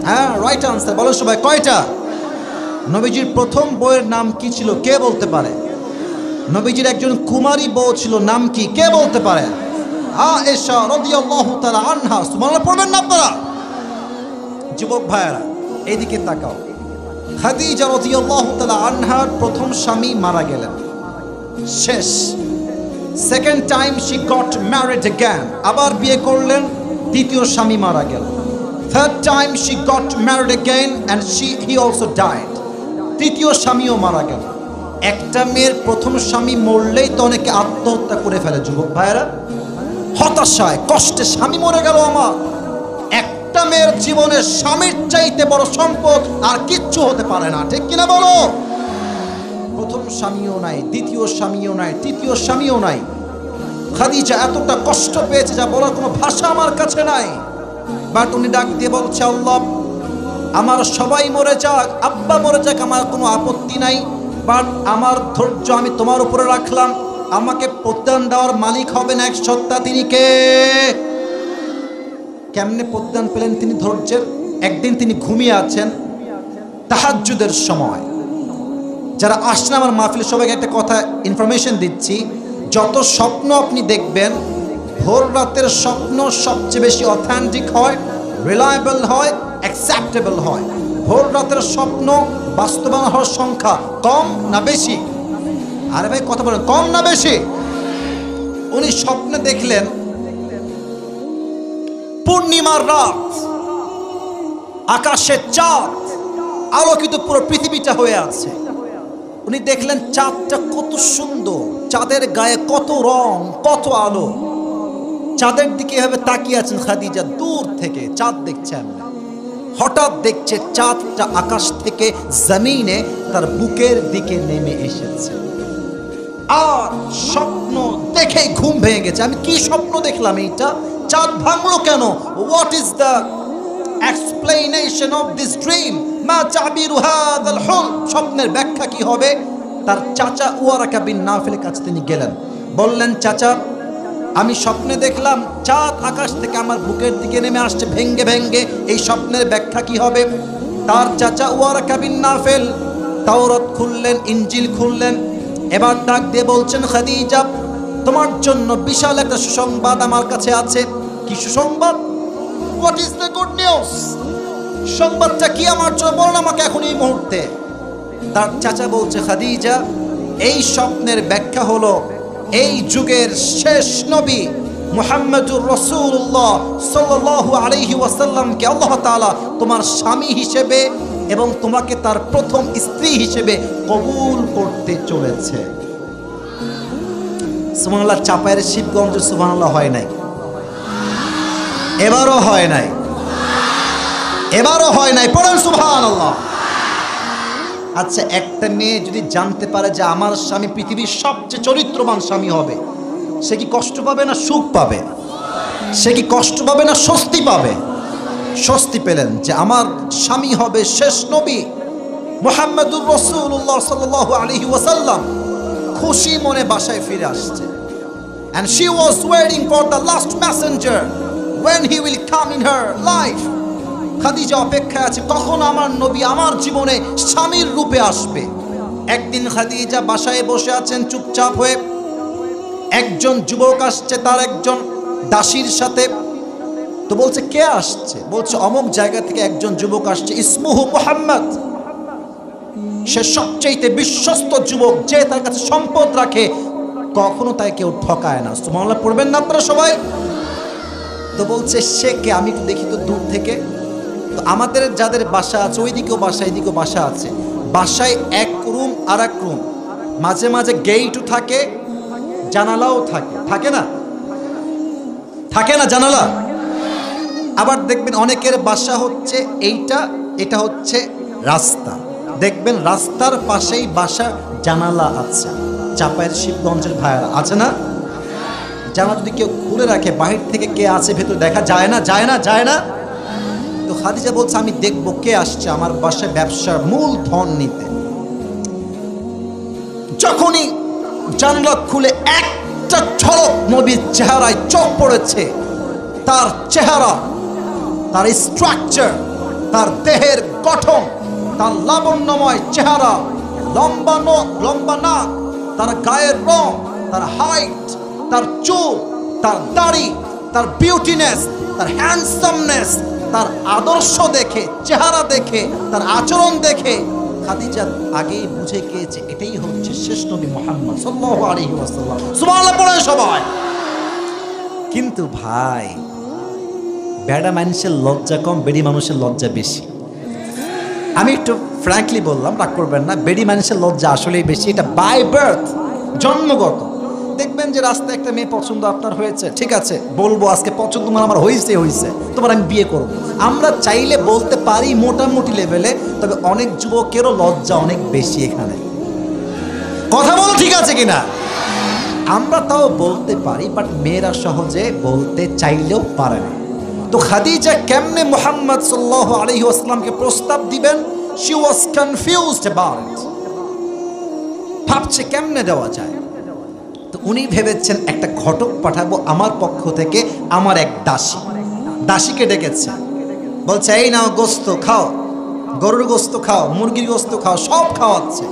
হ্যাঁ, রাইট আনসার, বলেন সবাই, কয়টা? নবীজির প্রথম বউয়ের নাম কি ছিল, কে বলতে পারে? নবীজির একজন কুমারী বউ ছিল, নাম কি, কে বলতে পারে? আয়েশা রাদিয়াল্লাহু তাআলা আনহা। সুবহানাল্লাহ পড়বেন না আপনারা? যুবক ভাইয়েরা এইদিকে তাকাও। খাদিজা রাদিয়াল্লাহু তাআলা আনহার প্রথম স্বামী মারা গেলেন, শেষ। Second time she got married again, আবার বিয়ে করলেন, দ্বিতীয় স্বামী মারা গেল। Third time she got married again and he also died, তৃতীয় স্বামীও মারা গেল। একটা মেয়ের প্রথম স্বামী মরলেই তো অনেকে আত্মহত্যা করে ফেলে যুবক ভাইয়েরা, হতাশায় কষ্টে, স্বামী মরে গেল আমার। একটা মেয়ের জীবনে স্বামীর চাইতে বড় সম্পদ আর কিচ্ছু হতে পারে না, ঠিক কিনা বলো? প্রথম স্বামীও নাই, দ্বিতীয় স্বামীও নাই, তৃতীয় স্বামীও নাই। খাদিজা এতটা কষ্ট পেয়েছে যা বলার কোনো ভাষা আমার কাছে নাই। বাট উনি ডাক দিয়ে বলছে, আল্লাহ আমার সবাই মরে যাক, আব্বা মরে যাক, আমার কোনো আপত্তি নাই, বাট আমার ধৈর্য আমি তোমার উপরে রাখলাম। আমাকে প্রতিদান দেওয়ার মালিক হবেন এক সত্তা, তিনি কে? কেমনে প্রতিদান পেলেন তিনি ধৈর্যের? একদিন তিনি ঘুমিয়ে আছেন তাহাজ্জুদের সময়। যারা আসলে আমার মাহফিলে সবাইকে একটা কথা ইনফরমেশন দিচ্ছি, যত স্বপ্ন আপনি দেখবেন, ভোর রাতের স্বপ্ন সবচেয়ে বেশি অথেন্টিক হয়, রিলায়েবল হয়, অ্যাকসেপ্টেবল হয়। ভোর রাতের স্বপ্ন বাস্তবায়ন হওয়ার সংখ্যা কম না বেশি? আরে ভাই কথা বলেন, কম না বেশি? উনি স্বপ্নে দেখলেন পূর্ণিমার রাত, আকাশের চাঁদ আলোকিত, পুরো পৃথিবীটা হয়ে আছে। উনি দেখলেন চাঁদটা কত সুন্দর, চাঁদের গায়ে কত রং, কত আলো। চাঁদের দিকে এভাবে তাকিয়ে আছেন খাদিজা, দূর থেকে চাঁদ দেখছেন। হঠাৎ দেখছে চাঁদটা আকাশ থেকে জমিনে তার বুকের দিকে নেমে এসেছে। আর স্বপ্ন দেখে ঘুম ভেঙে গেছে। আমি কি স্বপ্ন দেখলাম? এইটা চাঁদ ভাঙলো কেন? What is the explanation of this dream? মা তাবিরু হাযাল হুলম? স্বপ্নের ব্যাখ্যা কি হবে? তার চাচা ওয়ারাকা বিন নাফিলের কাছে তিনি গেলেন, বললেন, চাচা আমি স্বপ্নে দেখলাম চাঁদ আকাশ থেকে আমার বুকের দিকে নেমে আসছে ভেঙ্গে ভেঙ্গে, এই স্বপ্নের ব্যাখ্যা কি হবে? তার চাচা ওয়ারাকা বিন নাফিল তাওরাত খুললেন, ইনজিল খুললেন, এবার ডাক দিয়ে বলছেন, খাদিজা তোমার জন্য বিশাল একটা সুসংবাদ আমার কাছে আছে। কি সুসংবাদ? What is the good news? সংবাদটা কি আমার জন্য বলুন আমাকে এখন এই মুহূর্তে। তার চাচা বলছে, খাদিজা এই স্বপ্নের ব্যাখ্যা হলো এই যুগের শেষ নবী মুহাম্মদুর রাসূলুল্লাহ সাল্লাল্লাহু আলাইহি ওয়াসাল্লামকে আল্লাহ তাআলা তোমার স্বামী হিসেবে এবং তোমাকে তার প্রথম স্ত্রী হিসেবে কবুল করতে চলেছে। সুবহানাল্লাহ। চাপায়ের শিবগঞ্জ সুবহানাল্লাহ হয় নাই, এবারও হয় নাই, এবারও হয় নাই, পড়েন সুবহানাল্লাহ। আচ্ছা, একটা মেয়ে যদি জানতে পারে যে আমার স্বামী পৃথিবীর সবচেয়ে চরিত্রবান স্বামী হবে, সে কি কষ্ট পাবে না সুখ পাবে? সে কি কষ্ট পাবে না স্বস্তি পাবে? স্বস্তি পেলেন যে আমার স্বামী হবে শেষ নবী মুহাম্মদুর রাসূলুল্লাহ সাল্লাল্লাহু আলাইহি ওয়াসাল্লাম। খুশি মনে বাসায় ফিরে আসছে। And she was waiting for the last messenger when he will come in her life. Khadija অপেক্ষায় আছে কখন আমার নবী আমার জীবনে স্বামীর রূপে আসবে। একদিন খাদিজা বাসায় বসে আছেন চুপচাপ হয়ে, একজন যুবক আসছে তার একজন দাসীর সাথে। তো বলছে, কে আসছে? বলছে, অমুক জায়গা থেকে একজন যুবক আসছে, ইসমুহু মুহাম্মদ। সে সবচেয়ে বিশ্বস্ত যুবক, যে তার কাছে সম্পদ রাখে, কখনো তাই কেউ ঠকায় না। সুবহানাল্লাহ পড়বেন না আপনারা সবাই? তো বলছে সে কে, আমি একটু দেখি তো দূর থেকে। তো আমাদের যাদের বাসা আছে ওইদিকেও বাসা এইদিকেও বাসা আছে, বাসায় এক রুম আর এক রুম, মাঝে মাঝে গেটও থাকে জানালাও থাকে, থাকে না? থাকে না জানালা? আবার দেখবেন অনেকের বাসা হচ্ছে এইটা, এটা হচ্ছে রাস্তা, দেখবেন রাস্তার পাশেই বাসা জানালা আছে। চাপায়ের শিবগঞ্জের ভাইয়ারা আছে না? জানালা যদি কেউ খুলে রাখে বাহির থেকে কে আছে ভেতর দেখা যায় না, যায় না, যায় না। তো খাদিজা বলছে আমি দেখবো কে আসছে আমার বাসায় ব্যবসার মূল ধন নিতে। যখনই জানলা খুলে একটা ঝলক নবীর চেহারায় চোখ পড়েছে, তার চেহারা, তার স্ট্রাকচার, তার দেহের গঠন, তার লাবণ্যময় চেহারা, লম্বা নাক, তার গায়ের রং, তার হাইট, তার চুল, তার দাড়ি, তার বিউটিনেস, তার হ্যান্ডসামনেস, তার আদর্শ দেখে, চেহারা দেখে, তার আচরণ দেখে খাদিজা আগেই বুঝে গিয়েছে এটাই হচ্ছে শেষ নবী মুহাম্মদ সাল্লাল্লাহু আলাইহি ওয়াসাল্লাম। সুবহানাল্লাহ পড়ে সবাই। কিন্তু ভাই, বেড়া মানুষের লজ্জা কম, বেড়ি মানুষের লজ্জা বেশি। আমি একটু ফ্র্যাঙ্কলি বললাম, রাগ করবেন না, বেড়ি মানুষের লজ্জা আসলেই বেশি। এটা বাই বার্থ, জন্মগত। দেখবেন যে রাস্তায় একটা মেয়ে পছন্দ আপনার হয়েছে, ঠিক আছে বলবো আজকে পছন্দ তোমার আমার হয়েছে, তোমার আমি বিয়ে করব। আমরা চাইলে বলতে পারি মোটামুটি লেভেলে, তবে অনেক যুবকেরও লজ্জা অনেক বেশি এখানে। কথা বলো ঠিক আছে কিনা? আমরা তাও বলতে পারি, বাট মেয়েরা সহজে বলতে চাইলেও পারে না। তো খাদিজা কেমনে মুহাম্মদ সাল্লাল্লাহু আলাইহি ওয়াসাল্লামকে প্রস্তাব দিবেন, she was confused about it. ভাবছে কেমনে দেওয়া যায়। তো উনি ভেবেছেন একটা ঘটক পাঠাবো আমার পক্ষ থেকে, আমার এক দাসীকে ডেকেছে, বলছে এই নাও গোস্ত খাও, গরুর গোস্ত খাও, মুরগির গোস্ত খাও, সব খাওয়াচ্ছে।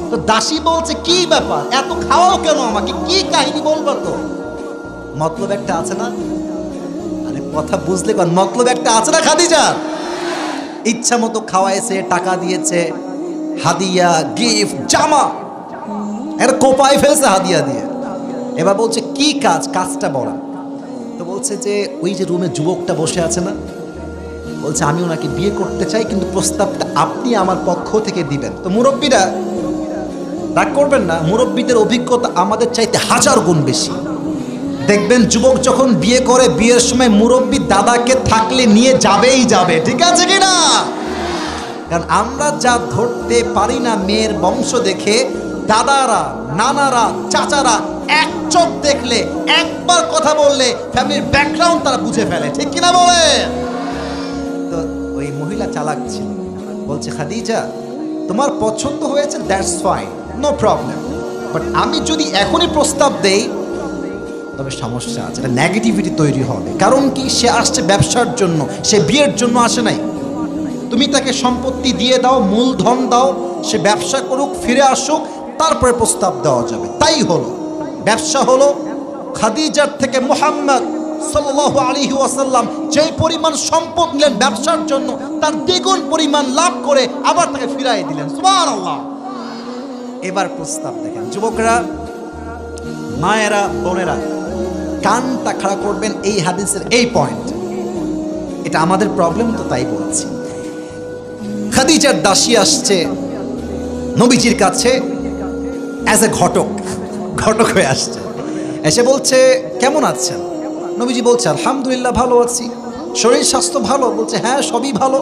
তো দাসী বলছে কি ব্যাপার, এত খাওয়াও কেন আমাকে, কি কাহিনী বলবো? তো মতলব একটা আছে না? আরে কথা বুঝলে কোন মতলব একটা আছে না? খাদিজা ইচ্ছা মতো খাওয়াইছে, টাকা দিয়েছে, হাদিয়া, গিফট, জামা, এর কোপায় ফেলছে হাদিয়া দিয়ে। এবার বলছে কি কাজ, কাজটা বলা। তো বলছে যে ওই যে রুমে যুবকটা বসে আছে না, বলছে আমি ওনাকে বিয়ে করতে চাই, কিন্তু প্রস্তাবটা আপনি আমার পক্ষ থেকে দিবেন। তো মুরব্বীরা রাগ করবেন না, মুরব্বীদের অভিজ্ঞতা আমাদের চাইতে 1000 গুণ বেশি। দেখবেন যুবক যখন বিয়ে করে, বিয়ের সময় মুরব্বী দাদাকে থাকলে নিয়ে যাবেই যাবে, ঠিক আছে কিনা? কারণ আমরা যা ধরতে পারি না মেয়ের বংশ দেখে, দাদারা, নানারা, চাচারা এক চোখ দেখলে, একবার কথা বললে ফ্যামিলির ব্যাকগ্রাউন্ড তারা বুঝে ফেলে, ঠিক কিনা বলে? তো ওই মহিলা চালাক ছিল, বলছে খাদিজা তোমার পছন্দ হয়েছে, that's fine, no problem, but আমি যদি এখনই প্রস্তাব দেই তবে সমস্যা আছে, এটা নেগেটিভিটি তৈরি হবে। কারণ কি, সে আসছে ব্যবসার জন্য, সে বিয়ের জন্য আসে নাই। তুমি তাকে সম্পত্তি দিয়ে দাও, মূলধন দাও, সে ব্যবসা করুক, ফিরে আসুক, তারপরে প্রস্তাব দেওয়া যাবে। তাই হলো, ব্যবসা হলো। খাদিজার থেকে মুহাম্মদ সাল্লাল্লাহু আলাইহি ওয়াসাল্লাম যেই পরিমাণ সম্পদ নিলেন ব্যবসার জন্য, তার দ্বিগুণ পরিমাণ লাভ করে আবার তাকে ফিরাই দিলেন। সুবহানাল্লাহ। এবার প্রস্তাব দেখেন যুবকরা, মায়েরা, বোনেরা, কানটা খাড়া করবেন এই হাদিসের এই পয়েন্ট। এটা আমাদের প্রবলেম তো, তাই বলছি। খাদিজার দাসী আসছে নবীজির কাছে অ্যাজ এ ঘটক হয়ে আসছে। এসে বলছে কেমন আছেন? নবীজি বলছে আলহামদুলিল্লাহ ভালো আছি, শরীর স্বাস্থ্য ভালো? বলছে হ্যাঁ সবই ভালো।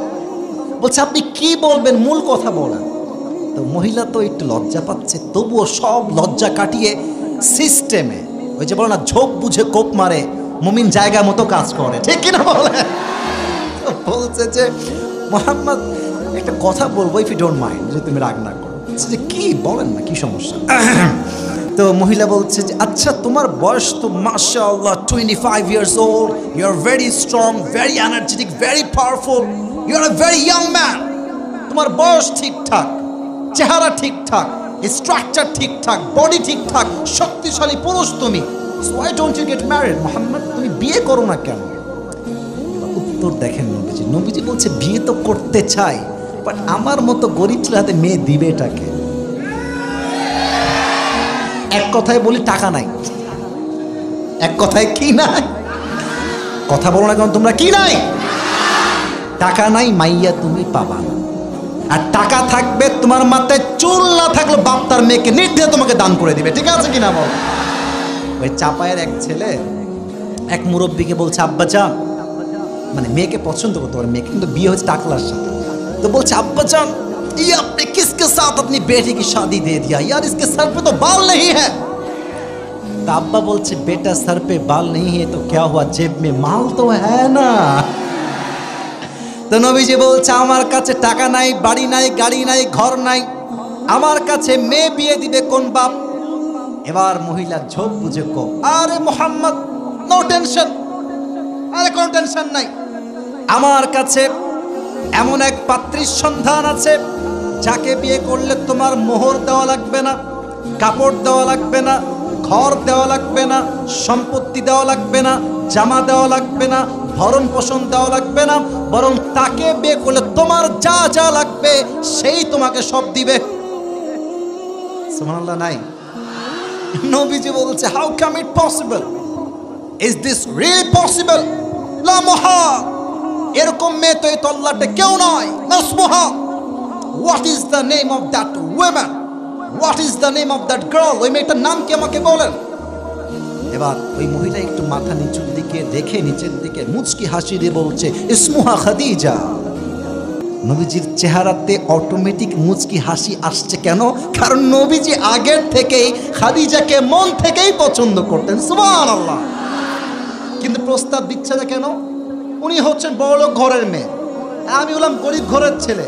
বলছে আপনি কি বলবেন, মূল কথা বলেন। তো মহিলা তো একটু লজ্জা পাচ্ছে, তবুও সব লজ্জা কাটিয়ে সিস্টেমে, ওই যে বলে না ঝোঁক বুঝে কোপ মারে, মুমিন জায়গা মতো কাজ করে, ঠিক কিনা বলে? বলছে যে মুহাম্মদ একটা কথা বলবো, ইফ ইউ ডোন্ট মাইন্ড, যদি তুমি রাগ না করো। যে কি বলেন না, কি সমস্যা? তো মহিলা বলছে যে আচ্ছা তোমার বয়স তো মাশাআল্লাহ 25 years old, you are very strong, very energetic, very powerful, you are a very young man. তোমার বয়স ঠিকঠাক, চেহারা ঠিকঠাক, স্ট্রাকচার ঠিকঠাক, বডি ঠিকঠাক, শক্তিশালী পুরুষ তুমি। So why don't you get married Muhammad, তুমি বিয়ে করো না কেন? উত্তর দেখেন নবীজি বলছে বিয়ে তো করতে চাই, বাট আমার মতো গরিব ছেলে হাতে মেয়ে দিবে এটাকে। এক কথায় বলি টাকা নাই। এক কথায় কি নাই? কথা বলো না কেন তোমরা? কি নাই? টাকা নাই, মাইয়া তুমি পাবা না। আর টাকা থাকবে, তোমার মাথায় চুল না থাকলে বাপ তার মেয়েকে নির্দ্বিধায় তোমাকে দান করে দিবে। ঠিক আছে কিনা বল? ওই চাপায়ের এক ছেলে এক মুরব্বীকে বলছে, আব্বা জান, মানে মেয়েকে পছন্দ করতে পারে, মেয়েকে কিন্তু বিয়ে হচ্ছে টাকলার সাথে। তো বলছে, আব্বা জান ये आपने किसके साथ अपनी बेटी की शादी दे दिया यार, इसके सर पे तो बाल नहीं है। तो अब्बा बोलছে, बेटा सर पे बाल नहीं है तो क्या हुआ, जेब में माल तो है ना। তো নবীজি বলছে, আমার কাছে টাকা নাই, বাড়ি নাই, গাড়ি নাই, ঘর নাই, আমার কাছে মেয়ে বিয়ে দিবে কোন বাপ? এবার মহিলা ঝোপ বুঝে কো, আরে মোহাম্মদ নো টেনশন, আরে কোনো টেনশন নাই, আমার কাছে এমন এক পাত্রীর সন্ধান আছে যাকে বিয়ে করলে তোমার মোহর দেওয়া লাগবে না, কাপড় দেওয়া লাগবে না, ঘর দেওয়া লাগবে না, সম্পত্তি দেওয়া লাগবে না, জামা দেওয়া লাগবে না, ভরণ পোষণ দেওয়া লাগবে না, বরং তাকে বিয়ে করলে তোমার যা যা লাগবে সেই তোমাকে সব দিবে। সুবহানাল্লাহ নাই? নবীজি বলছে, how come it possible, is this really possible? লা মুহাল, এরকম মেয়ে তো এই তল্লাটে কেউ নয়। নাসমুহা, what is the name of that woman, what is the name of that girl? ওই মেয়েটার নাম কি আমাকে বলেন। এবার ওই মহিলা একটু মাথা নিচুর দিকে রেখে নিচের দিকে মুচকি হাসি দিয়ে বলছে, ইসমুহা খাদিজা। নবীজির চেহারাতে অটোমেটিক মুচকি হাসি আসছে কেন? কারণ নবীজি আগের থেকেই খাদিজাকে মন থেকেই পছন্দ করতেন। সুবহানাল্লাহ। কিন্তু প্রস্তাব দিচ্ছে না কেন? উনি হচ্ছেন বড়লোক ঘরের মেয়ে, আমি হলাম গরিব ঘরের ছেলে।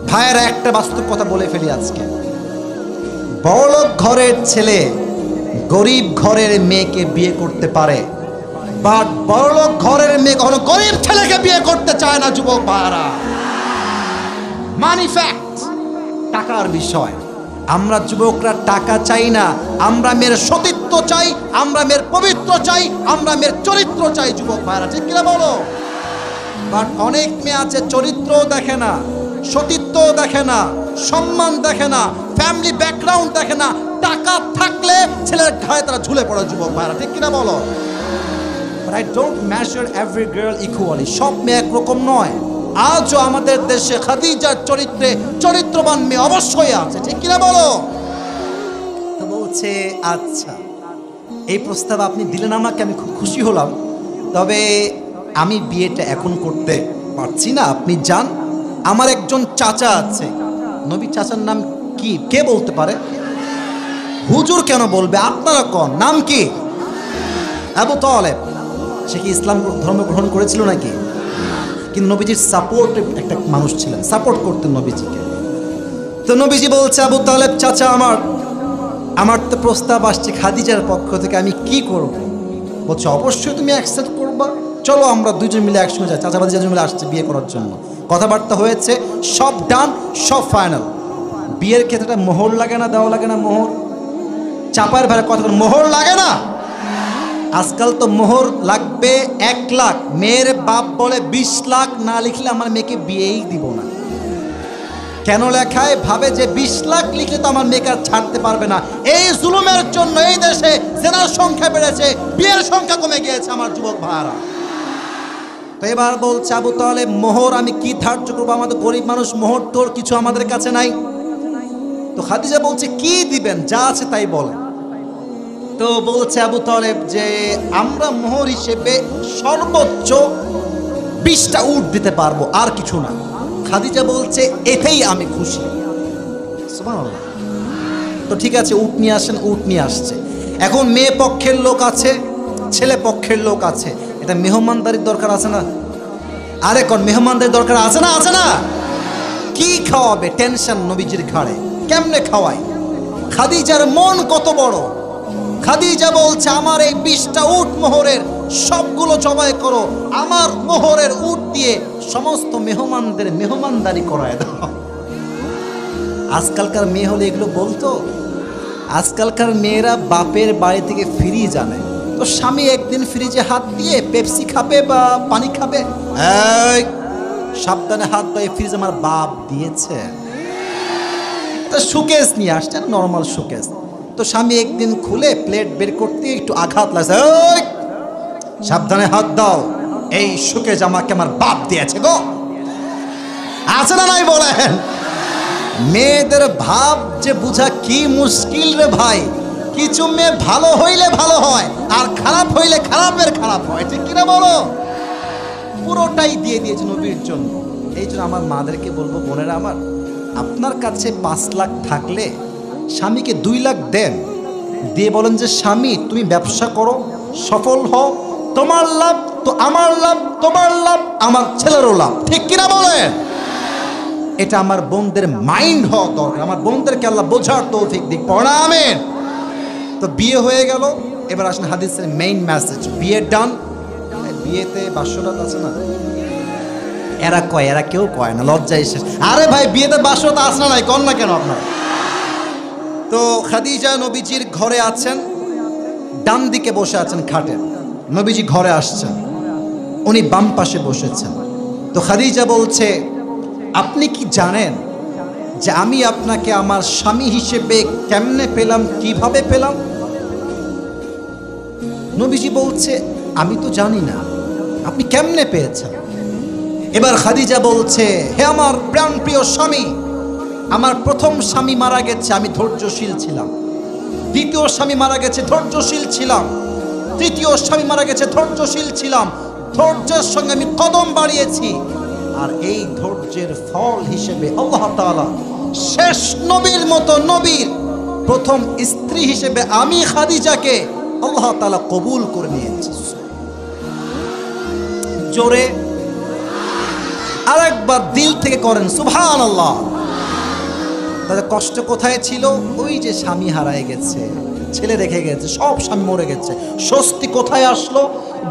ভাইয়েরা, একটা বাস্তব কথা বলে ফেলি আজকে, বড়লোক ঘরের ছেলে গরিব ঘরের মেয়েকে বিয়ে করতে পারে, বাট বড়লোক ঘরের মেয়ে কখনো গরিব ছেলেকে বিয়ে করতে চায় না। যুবক ভাইয়েরা, মানি ফ্যাক্ট, টাকার বিষয়। আমরা যুবকরা টাকা চাই না, আমরা মেয়ের সতীত্ব চাই, আমরা মেয়ের পবিত্র চাই, আমরা মেয়ের চরিত্র চাই। যুবক ভাইয়েরা, ঠিক কিনা বলো? বাট অনেক মেয়ে আছে চরিত্র দেখে না, সতীত্ব দেখে না, সম্মান দেখে না, ফ্যামিলি ব্যাকগ্রাউন্ড দেখে না, টাকা থাকলে ছেলের ঘাড়ে তারা ঝুলে পড়ে। যুবক ভাইরা, ঠিক কিনা বলো? But I don't measure every girl equally. সব মেয়ে একরকম নয়। আজও আমাদের দেশে খাদিজার চরিত্রে চরিত্রবান মেয়ে অবশ্যই আছে, ঠিক কিনা বলো? তো বলছে, আচ্ছা এই প্রস্তাব আপনি দিলেন আমাকে, আমি খুব খুশি হলাম, তবে আমি বিয়েটা এখন করতে পারছি না, আপনি যান। আমার একজন চাচা আছে। নবী চাচার নাম কি? কে বলতে পারে? হুজুর কেন বলবে? আপনারা কোন? নাম কি? আবু তালেব। সে কি ইসলাম ধর্ম গ্রহণ করেছিল নাকি? কিন্তু নবীজির সাপোর্ট একটা মানুষ ছিলেন, সাপোর্ট করতেন নবীজিকে। তো নবীজি বলছে, আবু তালেব চাচা, আমার তো প্রস্তাব আসছে খাদিজার পক্ষ থেকে, আমি কি করব? বলছে, অবশ্যই তুমি অ্যাকসেপ্ট করবা, চলো আমরা দুজন মিলে একসঙ্গে যাই। চাচা বাদি দুজন মিলে আসছে বিয়ে করার জন্য, কথাবার্তা হয়েছে, সব ডান, সব ফাইনাল। বিয়ের ক্ষেত্রে মোহর লাগে না, দেওয়া লাগে না মোহর? চাপায়ের ভাইয়ের কথা, মোহর লাগে না? আজকাল তো মোহর লাগবে 1 লাখ, মেয়ের বাপ বলে 20 লাখ না লিখলে আমার মেয়েকে বিয়েই দিব না। কেন লেখায়? ভাবে যে 20 লাখ লিখলে তো আমার মেয়েকে আর ছাড়তে পারবে না। এই জুলুমের জন্য এই দেশে জেনার সংখ্যা বেড়েছে, বিয়ের সংখ্যা কমে গিয়েছে আমার যুবক ভাইরা। তো এবার বলছে আবু তালেব, মোহর আমি কি ধার্য করবো? আমাদের গরিব মানুষ, মোহর তোর কিছু আমাদের কাছে নাই। তো খাদিজা বলছে, কি দিবেন? যা আছে তাই বলেন। তো বলছে আবু তালেব যে, আমরা মোহর হিসেবে সর্বোচ্চ 20টা উট দিতে পারবো, আর কিছু না। খাদিজা বলছে, এতেই আমি খুশি। সুবহানাল্লাহ। তো ঠিক আছে, উট নিয়ে আসেন। উট নিয়ে আসছে। এখন মেয়ে পক্ষের লোক আছে, ছেলে পক্ষের লোক আছে, এটা মেহমানদারির দরকার আছে না? আরে কোন মেহমানদারির দরকার আছে না? আছে না? কি খাওয়াবে? টেনশন নবীজির ঘাড়ে। কেমনে খাওয়াই? খাদিজার মন কত বড়! খাদিজা বলছে, আমার এই 20টা উট মোহরের সবগুলো জবাই করো, আমার মোহরের উট দিয়ে সমস্ত মেহমানদের মেহমানদারি করায় দাও। আজকালকার মেয়ে হলে এগুলো বলতো? আজকালকার মেয়েরা বাপের বাড়ি থেকে ফিরি জানে তো স্বামী একদিন ফ্রিজে হাত দিয়ে পেপসি খাবে বা পানি খাবে, এই সাবধানে হাত ধুয়ে, ফ্রিজ আমার বাপ দিয়েছে। এটা শোকেস নিয়ে আসছেন, নর্মাল শোকেস। তো তো স্বামী একদিন খুলে প্লেট বের করতে একটু আঘাত লাগছে, ওই সাবধানে হাত দাও, এই সুখে জামাকে আমার বাপ দিয়েছে গো। আছে না নাই বলেন? মেয়েদের ভাব যে বুঝা কি মুশকিল রে ভাই। কিছু মেয়ে ভালো হইলে ভালো হয়, আর খারাপ হইলে খারাপের খারাপ হয়, ঠিক কিনা বলো? পুরোটাই দিয়ে দিয়েছে নবীর জন্য। এই জন্য আমার মাদেরকে বলবো, বোনেরা আমার, আপনার কাছে 5 লাখ থাকলে স্বামীকে 2 লাখ দেন, দিয়ে বলেন যে স্বামী তুমি ব্যবসা করো, সফল হও, তোমার লাভ তো আমার লাভ, তোমার লাভ আমার ছেলেরও লাভ, ঠিক কিনা বলেন? এটা আমার বোনদের মাইন্ড হওয়া দরকার। আমার বোনদেরকে আল্লাহ বোঝার তৌফিক দিক, পড়া আমিন। তো বিয়ে হয়ে গেল, এবার আসেন হাদিসের মেইন মেসেজ। বিয়ে ডান। বিয়েতে বাসরাত আছে না? এরা কয়, এরা কেউ কয় না, লজ্জায় শেষ। আরে ভাই বিয়েতে বাসরাত আছে না নাই, কন না কেন আপনার? তো খাদিজা নবীজির ঘরে আছেন, ডান দিকে বসে আছেন খাটে। নবীজি ঘরে আসছেন, উনি বাম পাশে বসেছেন। তো খাদিজা বলছে, আপনি কি জানেন যে আমি আপনাকে আমার স্বামী হিসেবে কেমনে পেলাম, কিভাবে পেলাম? নবীজি বলছে, আমি তো জানি না, আপনি কেমনে পেয়েছেন? এবার খাদিজা বলছে, হে আমার প্রাণ প্রিয় স্বামী, আমার প্রথম স্বামী মারা গেছে, আমি ধৈর্যশীল ছিলাম। দ্বিতীয় স্বামী মারা গেছে, ধৈর্যশীল ছিলাম। তৃতীয় স্বামী মারা গেছে, ধৈর্যশীল ছিলাম। ধৈর্যের সঙ্গে আমি কদম বাড়িয়েছি, আর এই ধৈর্যের ফল হিসেবে আল্লাহ তাআলা শেষ নবীর মতো নবীর প্রথম স্ত্রী হিসেবে আমি খাদিজাকে আল্লাহ তাআলা কবুল করে নিয়েছি। জোরে আরেকবার দিল থেকে করেন সুবহানাল্লাহ। তাহলে কষ্ট কোথায় ছিল? ওই যে স্বামী হারায় গেছে, ছেলে রেখে গেছে, সব স্বামী মরে গেছে। স্বস্তি কোথায় আসলো?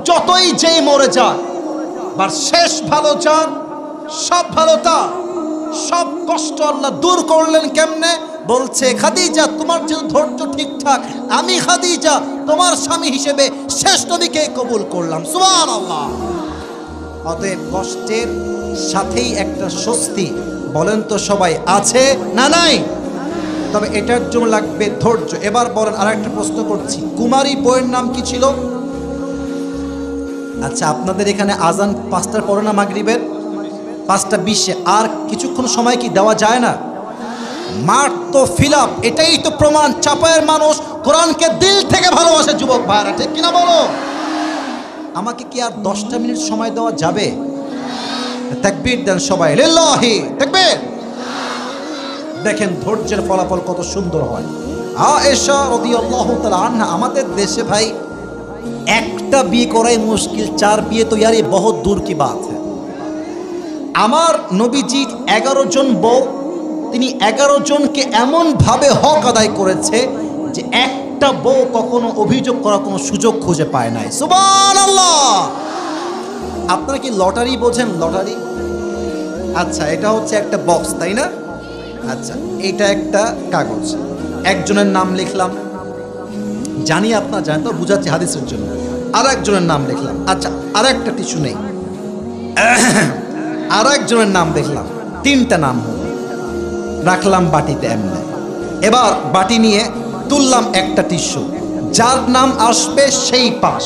যতই যেই মরে যায়, আর শেষ ভালো যার, সব ভালো তার। সব কষ্ট আল্লাহ দূর করলেন কেমনে? বলছে, খাদিজা তোমার যেহেতু ধৈর্য ঠিকঠাক, আমি খাদিজা তোমার স্বামী হিসেবে শেষ নবীকে কবুল করলাম। সুবহানাল্লাহ। অতএব কষ্টের সাথেই একটা স্বস্তি, বলেন তো সবাই, আছে না নাই? তবে এটার জন্য লাগবে ধৈর্য। এবার বলেন, আর একটা প্রশ্ন করছি, কুমারী বইয়ের নাম কি ছিল? আচ্ছা, আপনাদের এখানে আজান 5টার পরে না মাগরিবের? 5:20। আর কিছুক্ষণ সময় কি দেওয়া যায় না? মাঠ তো ফিল আপ, এটাই তো প্রমাণ চাপায়ের মানুষ কোরআনকে দিল থেকে ভালোবাসে। যুবক ভাইরা, ঠিক কিনা বলো? আমাকে কি আর 10টা মিনিট সময় দেওয়া যাবে? তাকবীর দেন সবাই, লিল্লাহি তাকবীর। দেখেন ধৈর্যের ফলাফল কত সুন্দর হয়। আয়েশা রাদিয়াল্লাহু তাআলা আনহা, আমাদের দেশে ভাই একটা বিয়ে করাই মুশকিল, 4 বিয়ে তো ইয়ার বহুত দূর কি বাত है। আমার নবীজির 11 জন বউ, তিনি 11 জনকে এমন ভাবে হক আদায় করেছে যে একটা বউ কখনো অভিযোগ করার কোনো সুযোগ খুঁজে পায় নাই। সুবহানাল্লাহ। আপনারা কি লটারি বোঝেন? লটারি, আচ্ছা এটা হচ্ছে একটা বক্স, তাই না? আচ্ছা, এটা একটা কাগজ, একজনের নাম লিখলাম, জানি আপনার জানেন তো, বুঝাচ্ছি হাদিসের জন্য। আর একজনের নাম লিখলাম, আচ্ছা আর একটা টিস্যু নেই, আর একজনের নাম দেখলাম, 3টা নাম হলো, রাখলাম বাটিতে এমনি। এবার বাটি নিয়ে তুললাম একটা টিস্যু, যার নাম আসবে সেই পাস,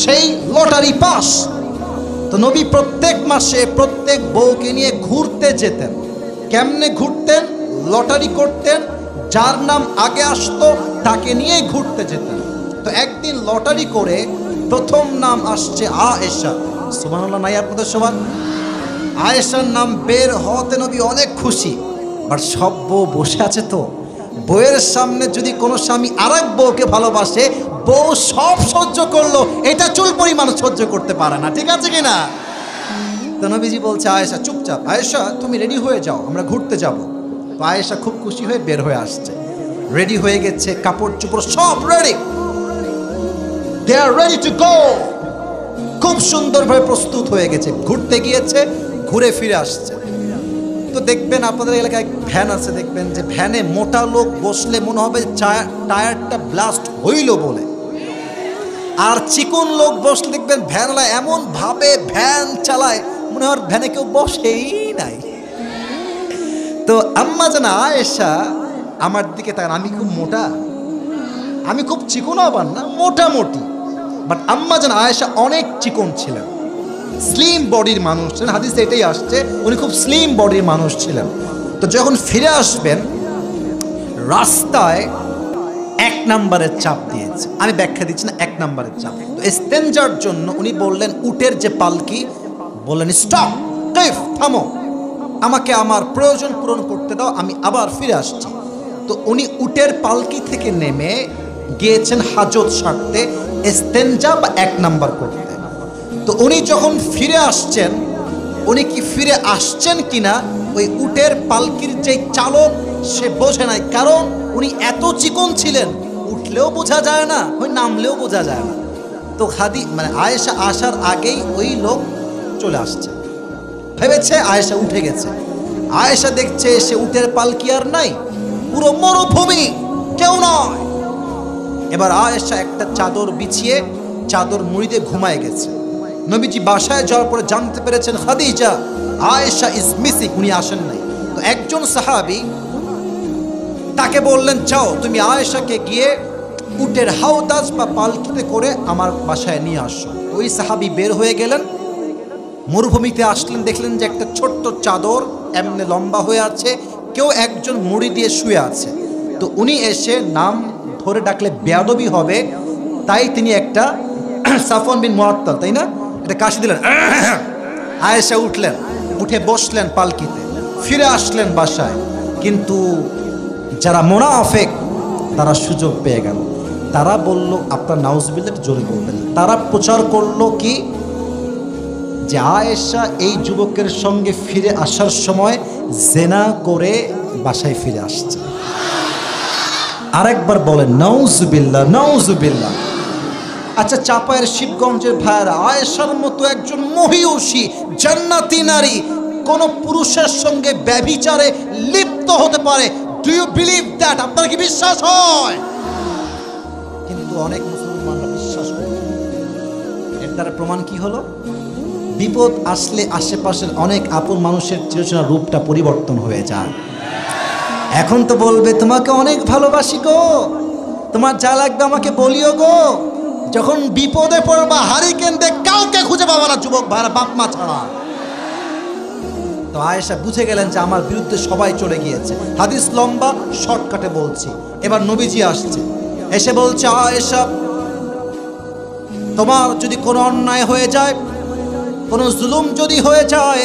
সেই লটারি পাস। তো নবী প্রত্যেক মাসে প্রত্যেক বউকে নিয়ে ঘুরতে যেতেন। কেমনে ঘুরতেন? লটারি করতেন, যার নাম আগে আসতো তাকে নিয়ে ঘুরতে যেতেন। তো একদিন লটারি করে প্রথম নাম আসছে আয়েশা। সুবহানাল্লাহ নাই আপনাদের সবার? আয়েশার নাম বের হওয়াতে নবী অনেক খুশি। আর সব বউ বসে আছে, তো বউয়ের সামনে যদি কোনো স্বামী আরেক বউকে ভালোবাসে, বউ সব সহ্য করলো, এটা চুল পরিমাণ সহ্য করতে পারে না, ঠিক আছে কিনা? তো নবীজি বলছে, আয়েশা চুপচাপ, আয়েশা তুমি রেডি হয়ে যাও, আমরা ঘুরতে যাব। তো আয়েশা খুব খুশি হয়ে বের হয়ে আসছে, রেডি হয়ে গেছে, কাপড় চোপড় সব ready, they are ready to go. খুব সুন্দরভাবে প্রস্তুত হয়ে গেছে, ঘুরতে গিয়েছে, ঘুরে ফিরে আসছে। তো দেখবেন আপনাদের এলাকায় ভ্যান আছে, দেখবেন যে ভ্যানে মোটা লোক বসলে মনে হবে টায়ারটা ব্লাস্ট হইল বলে, আর চিকন লোক বসলে দেখবেন ভ্যানওয়ালা এমন ভাবে ভ্যান চালায় মনে হয় ভ্যানে কেউ বসেই নাই। তো আম্মা জান আয়েশা আমার দিকে তাকান, আমি খুব মোটা, আমি খুব চিকন আবার না, মোটামুটি। বাট আম্মা জান আয়েশা অনেক চিকন ছিলেন, স্লিম বডির মানুষ ছিলেন। হাদিসে এটাই আসছে, উনি খুব স্লিম বডির মানুষ ছিলেন। তো যখন ফিরে আসবেন, রাস্তায় 1 নম্বরের চাপ দিয়েছে। আমি ব্যাখ্যা দিচ্ছি না, 1 নম্বরের চাপ। তো ইস্তেঞ্জার জন্য উনি বললেন, উটের যে পালকি, বললেন স্টপ, কিফ, থামো, আমাকে আমার প্রয়োজন পূরণ করতে দাও, আমি আবার ফিরে আসছি। তো উনি উটের পালকি থেকে নেমে গিয়েছেন হাজত সারতে, ইস্তেঞ্জা বা 1 নাম্বার করতে। তো উনি যখন ফিরে আসছেন, উনি কি ফিরে আসছেন কিনা ওই উটের পালকির যে চালক সে বোঝে নাই, কারণ উনি এত চিকন ছিলেন, উঠলেও বোঝা যায় না, ওই নামলেও বোঝা যায় না। তো আয়েশা আসার আগেই ওই লোক চলে আসছে, ভেবেছে আয়েশা উঠে গেছে। আয়েশা দেখছে সে উটের পালকি আর নাই, পুরো মরুভূমি, কেউ নয়। এবার আয়েশা একটা চাদর বিছিয়ে চাদর মুড়ি দিয়ে ঘুমায় গেছে। নবীজি বাসায় যাওয়ার পরে জানতে পেরেছেন খাদিজা আয়েশা ইজ মিসিং, উনি আসেন নাই। তো একজন সাহাবী তাকে বললেন, যাও তুমি আয়েশাকে গিয়ে উটের হাওদাজ বা পালকিতে করে আমার বাসায় নিয়ে আসো। ওই সাহাবী বের হয়ে গেলেন, মরুভূমিতে আসলেন, দেখলেন যে একটা ছোট্ট চাদর এমনি লম্বা হয়ে আছে, কেউ একজন মুড়ি দিয়ে শুয়ে আছে। তো উনি এসে নাম ধরে ডাকলে বেয়াদবি হবে, তাই তিনি একটা সাফওয়ান বিন মুআত্তাল, তাই না, এটা কাশি দিলেন। আয়েশা উঠলেন, উঠে বসলেন পালকিতে, ফিরে আসলেন বাসায়। কিন্তু যারা মুনাফিক তারা সুযোগ পেয়ে গেল, তারা বলল, আপনার নাউজুবিল্লাহ জোরে বলবেন, তারা প্রচার করলো কি যে আয়েশা এই যুবকের সঙ্গে ফিরে আসার সময় জেনা করে বাসায় ফিরে আসছে। আরেকবার বলেন নাউজুবিল্লাহ, নাউজুবিল্লাহ। আচ্ছা, চাপায়ের শিবগঞ্জের ভাইয়েরা, আয়েশার মতো একজন মহিয়সী জান্নাতি নারী কোন পুরুষের সঙ্গে ব্যভিচারে লিপ্ত হতে পারে? Do you believe that? আপনার কি বিশ্বাস হয়? কিন্তু অনেক মুসলমানরা বিশ্বাস করে। এর দ্বারা প্রমাণ কি হলো? বিপদ আসলে আশেপাশের অনেক আপন মানুষের চিরচেনা রূপটা পরিবর্তন হয়ে যায়। এখন তো বলবে, তোমাকে অনেক ভালোবাসি গো, তোমার যা লাগবে আমাকে বলিও গো। যখন বিপদে পড়বা, হারিকেন দেখ কাউকে খুঁজে পাবা না যুবক ভাইরা, বাপ মা ছাড়া। তো আয়েশা বুঝে গেলেন যে আমার বিরুদ্ধে সবাই চলে গিয়েছে। হাদিস লম্বা, শর্টকাটে বলছি। এবার নবীজি আসছে, এসে বলছে, আয়েশা, তোমার যদি কোনো অন্যায় হয়ে যায়, কোনো জুলুম যদি হয়ে যায়,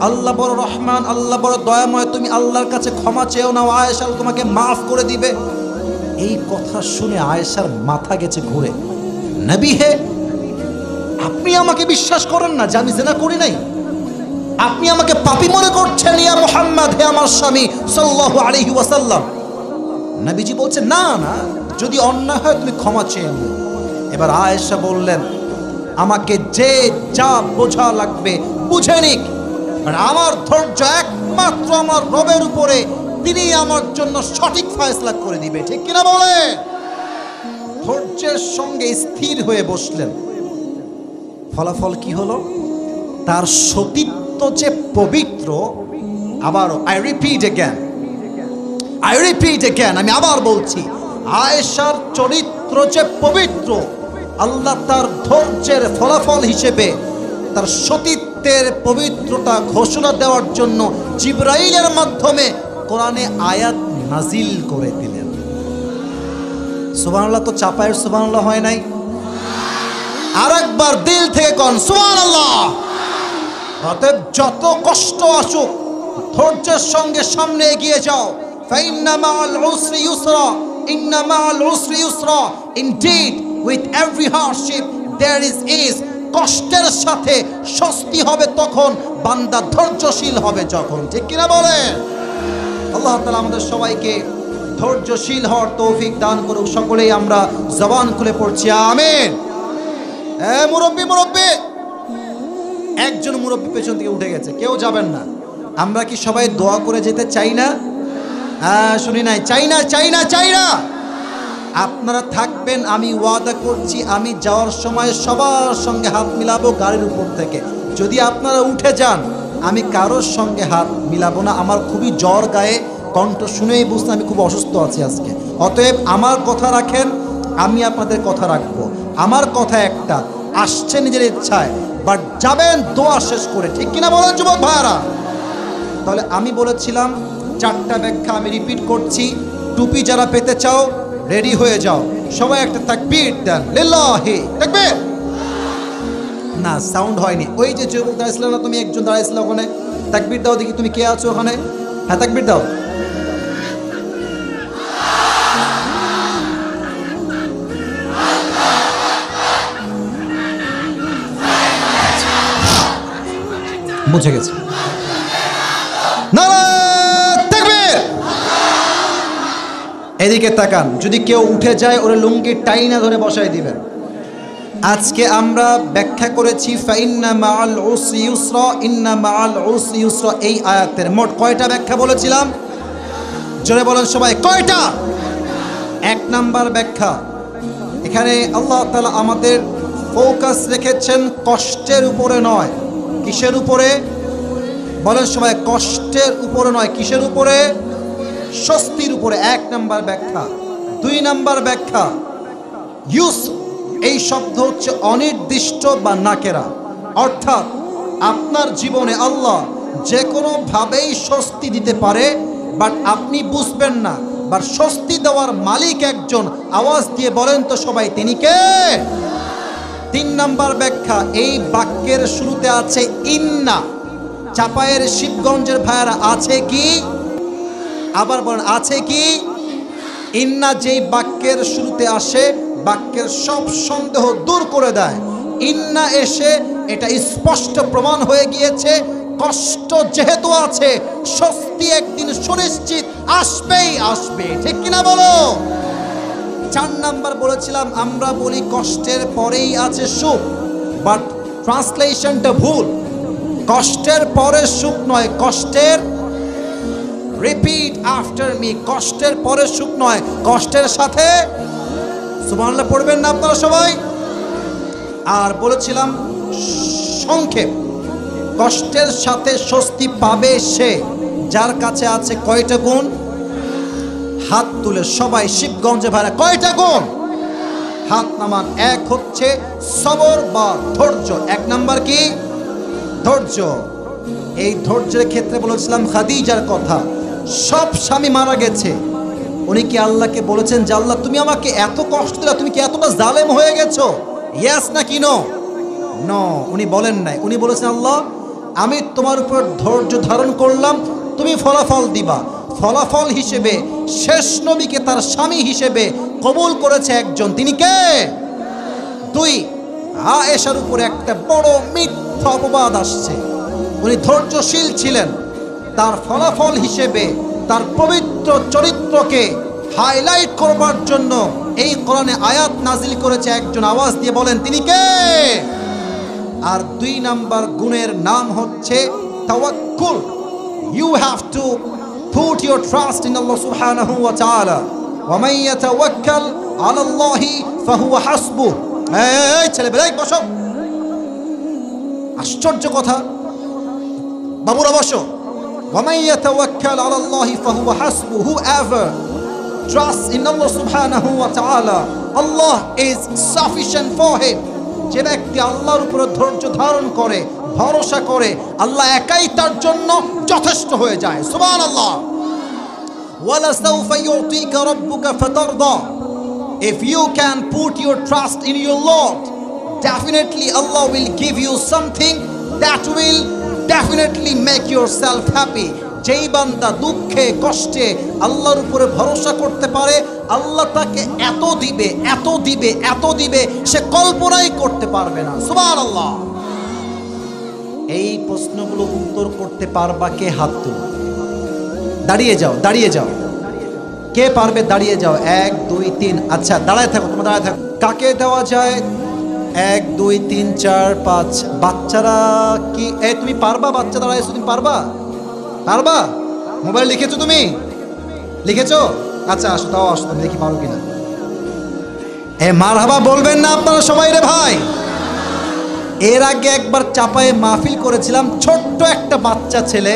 আল্লাহ বড় রহমান, আল্লাহ বড় দয়াময়, তুমি আল্লাহর কাছে ক্ষমা চেয়েও নাও, আয়েশা তোমাকে মাফ করে দিবে। এই কথা শুনে আয়েশার মাথা গেছে ঘুরে। নবী হে, আপনি আমাকে বিশ্বাস করেন না যে আমি জিনা করি নাই? আপনি আমাকে পাপী মনে করছেন? ইয়া মুহাম্মদ, হে আমার স্বামী সাল্লাল্লাহু আলাইহি ওয়াসাল্লাম। নবীজি বলছেন, না না, যদি অন্যায় হয় তুমি ক্ষমা চেয়ে নিও। এবার আয়েশা বললেন, আমাকে যে যা বোঝা লাগবে বুঝে নিক, কারণ আমার ধৈর্য একমাত্র আমার রবের উপরে, তিনি আমার জন্য সঠিক ফয়সালা করে দিবে। ঠিক কিনা বলে? ধৈর্যের সঙ্গে স্থির হয়ে বসলেন। ফলাফল কি হলো? তার সতীত্ব যে পবিত্র, আবারও আই রিপিট এগেন, আমি আবার বলছি, আয়েশার চরিত্র যে পবিত্র, আল্লাহ তার ধৈর্যের ফলাফল হিসেবে তার সতীত্বের পবিত্রতা ঘোষণা দেওয়ার জন্য জিবরাইলের মাধ্যমে কোরআনে আয়াত নাজিল করে দিলেন। সুবহানাল্লাহ। তো চাপায়ের সুবহানাল্লাহ হয় নাই? আর একবার দিল থেকে কোন সুবহানাল্লাহ। অতএব যত কষ্ট আসুক, ধৈর্যের সঙ্গে সামনে এগিয়ে যাও। ফাইন্না মাআল উসরি ইউসরা, ইন্না মাআল উসরি ইউসরা। Indeed with every hardship there is ease. কষ্টের সাথে স্বস্তি হবে তখন, বান্দা ধৈর্যশীল হবে যখন। ঠিক কিনা বলেন? আল্লাহ তাআলা আমাদের সবাইকে ধৈর্যশীল হওয়ার তৌফিক দান করুক। সকলেই আমরা জবান খুলে পড়ছি আমিন। মুরব্বি, একজন মুরব্বি পেছন থেকে উঠে গেছে, কেউ যাবেন না। আমরা কি সবাই দোয়া করে যেতে চাই না? শুনি নাই, চাই না। আপনারা থাকবেন, আমি ওয়াদা করছি, আমি যাওয়ার সময় সবার সঙ্গে হাত মিলাবো গাড়ির উপর থেকে। যদি আপনারা উঠে যান, আমি কারোর সঙ্গে হাত মিলাবো না। আমার খুবই জ্বর গায়ে, কণ্ঠ শুনেই বুঝতে আমি খুব অসুস্থ আছি আজকে। অতএব আমার কথা রাখেন, আমি আপনাদের কথা রাখবো। আমার কথা একটা, আসছে নিজের ইচ্ছায়, বাট যাবেন দোয়া শেষ করে, ঠিক কিনা বলেন যুবক ভাইরা? তাহলে আমি বলেছিলাম 4টা ব্যাখ্যা আমি রিপিট করছি। টুপি যারা পেতে চাও রেডি হয়ে যাও, সবাই একটা তাকবীর দেন, লিল্লাহি তাকবীর। না সাউন্ড হয়নি। ওই যে যুবক দাঁড়াইছিল না, তুমি একজন দাঁড়াইছিল ওখানে, তাকবীর দাও দেখি, তুমি কে আছো ওখানে? হ্যাঁ তাকবীর দাও। বুঝে গেছে। এদিকে তাকান, যদি কেউ উঠে যায় ওরে লুঙ্গি টাইনা ধরে বসাই দিবেন। আজকে আমরা ব্যাখ্যা করেছি ফাইন্না মাআল উসরি ইউসরা, ইন্না মাআল উসরি ইউসরা, এই আয়াতের মোট কয়টা ব্যাখ্যা বলেছিলাম? জোরে বলেন সবাই, কয়টা? 1 নাম্বার ব্যাখ্যা, এখানে আল্লাহ তাআলা আমাদের ফোকাস রেখেছেন কষ্টের উপরে নয়। কিসের উপরে? বলেন সবাই, কষ্টের উপরে নয়, কিসের উপরে? স্বস্তির উপরে। 1 নাম্বার ব্যাখ্যা। 2 নাম্বার ব্যাখ্যা, ইউস এই শব্দ হচ্ছে অনির্দিষ্ট বা নাকেরা, অর্থাৎ আপনার জীবনে আল্লাহ যে কোনোভাবেই স্বস্তি দিতে পারে, বাট আপনি বুঝবেন না। বাট স্বস্তি দেওয়ার মালিক একজন, আওয়াজ দিয়ে বলেন তো সবাই, তিনি কে? 3 নাম্বার ব্যাখ্যা, এই বাক্যের শুরুতে আছে ইন্না। চাপায়ের শিবগঞ্জের ভাইয়ারা আছে কি? আবার বলেন, আছে কি? ইন্না যেই বাক্যের শুরুতে আসে, বাক্যের সব সন্দেহ দূর করে দেয়। ইন্না এসে এটা স্পষ্ট প্রমাণ হয়ে গিয়েছে, কষ্ট যেহেতু আছে, স্বস্তি একদিন সুনিশ্চিত আসবেই আসবে, ঠিক কিনা বলো? 4 নাম্বার বলেছিলাম, আমরা বলি কষ্টের পরেই আছে সুখ, বাট ট্রান্সলেশনটা ভুল। কষ্টের পরে সুখ নয়, কষ্টের, রিপিট আফটার মি, কষ্টের পরে সুখ নয়, কষ্টের সাথে। সুবহানাল্লাহ পড়বেন না আপনারা সবাই? আর বলেছিলাম সংক্ষেপ, কষ্টের সাথে স্বস্তি পাবে সে যার কাছে আছে কয়টা গুণ? হাত তুলে সবাই শিবগঞ্জে ভাইরা, কয়টা গুণ? হাত নামান। 1 হচ্ছে সবর বা ধৈর্য। 1 নাম্বার কি? ধৈর্য। এই ধৈর্যের ক্ষেত্রে বলেছিলাম খাদিজার কথা। সব স্বামী মারা গেছে, উনি কি আল্লাহকে বলেছেন যে আল্লাহ তুমি আমাকে এত কষ্ট দিলা, তুমি কি এতটা জালেম হয়ে গেছো? ইয়েস না কি নো? নো, উনি বলেন নাই। উনি বলেছেন আল্লাহ আমি তোমার উপর ধৈর্য ধারণ করলাম, তুমি ফলাফল দিবা। ফলাফল হিসেবে শেষ নবীকে তার স্বামী হিসেবে কবুল করেছে একজন, তিনি কে? 2, আয়েশার উপরে একটা বড় মিথ্যা অপবাদ আসছে, উনি ধৈর্যশীল ছিলেন। তার ফলাফল হিসেবে তার পবিত্র চরিত্রকে হাইলাইট করবার জন্য এই কোরআনে আয়াত নাজিল করেছে একজন, আওয়াজ দিয়ে বলেন তিনি কে? আর 2 নাম্বার গুণের নাম হচ্ছে তাওয়াক্কুল। You have to put your trust in আল্লাহ সুবহানাহু ওয়া তাআলা। ওয়া মান ইয়াতাওয়াক্কাল আলাল্লাহি ফাহুয়া হাসবুহ। এই ছেলেবেলা বসো, আশ্চর্য কথা, বাবুরা বসো। وَمَنْ يَتَوَكَّلْ عَلَى اللَّهِ فَهُوَ حَسْبُهُ. Whoever trusts in Allah subhanahu wa ta'ala, Allah is sufficient for him. যে ব্যক্তি আল্লাহর উপর ধৈর্য ধারণ করে, ভরসা করে, আল্লাহ একাই তার জন্য যথেষ্ট হয়ে যায়। সুবহানাল্লাহ। وَلَسَوْفَ يُعْطِيكَ رَبُّكَ فَتَرْضَى. If you can put your trust in your Lord, definitely Allah will give you something that will definitely make yourself happy. যেই বান্দা দুঃখে কষ্টে আল্লাহর উপরে ভরসা করতে পারে, আল্লাহ তাকে এত দিবে, এত দিবে, এত দিবে, সে কল্পনাই করতে পারবে না। সুবহানাল্লাহ। এই প্রশ্নগুলো উত্তর করতে পারবা কে? হাত তুলো। দাঁড়িয়ে যাও, দাঁড়িয়ে যাও, কে পারবে? দাঁড়িয়ে যাও। 1 2 3। আচ্ছা দাঁড়ায় থাকো, তোমরা দাঁড়ায় থাকো। কাকে দেওয়া যায়? 1 2 3 4 5। বাচ্চারা কি তুমি পারবা? বাচ্চা দাঁড়াইছো, তুমি পারবা? পারবা? মোবাইল লিখেছো তুমি? লিখেছো? আচ্ছা আসো, তাও আসো, তুমি দেখি পারো কিনা। মারহাবা বলবেন না আপনারা সবাই রে ভাই? এর আগে একবার চাপায়ে মাহফিল করেছিলাম, ছোট্ট একটা বাচ্চা ছেলে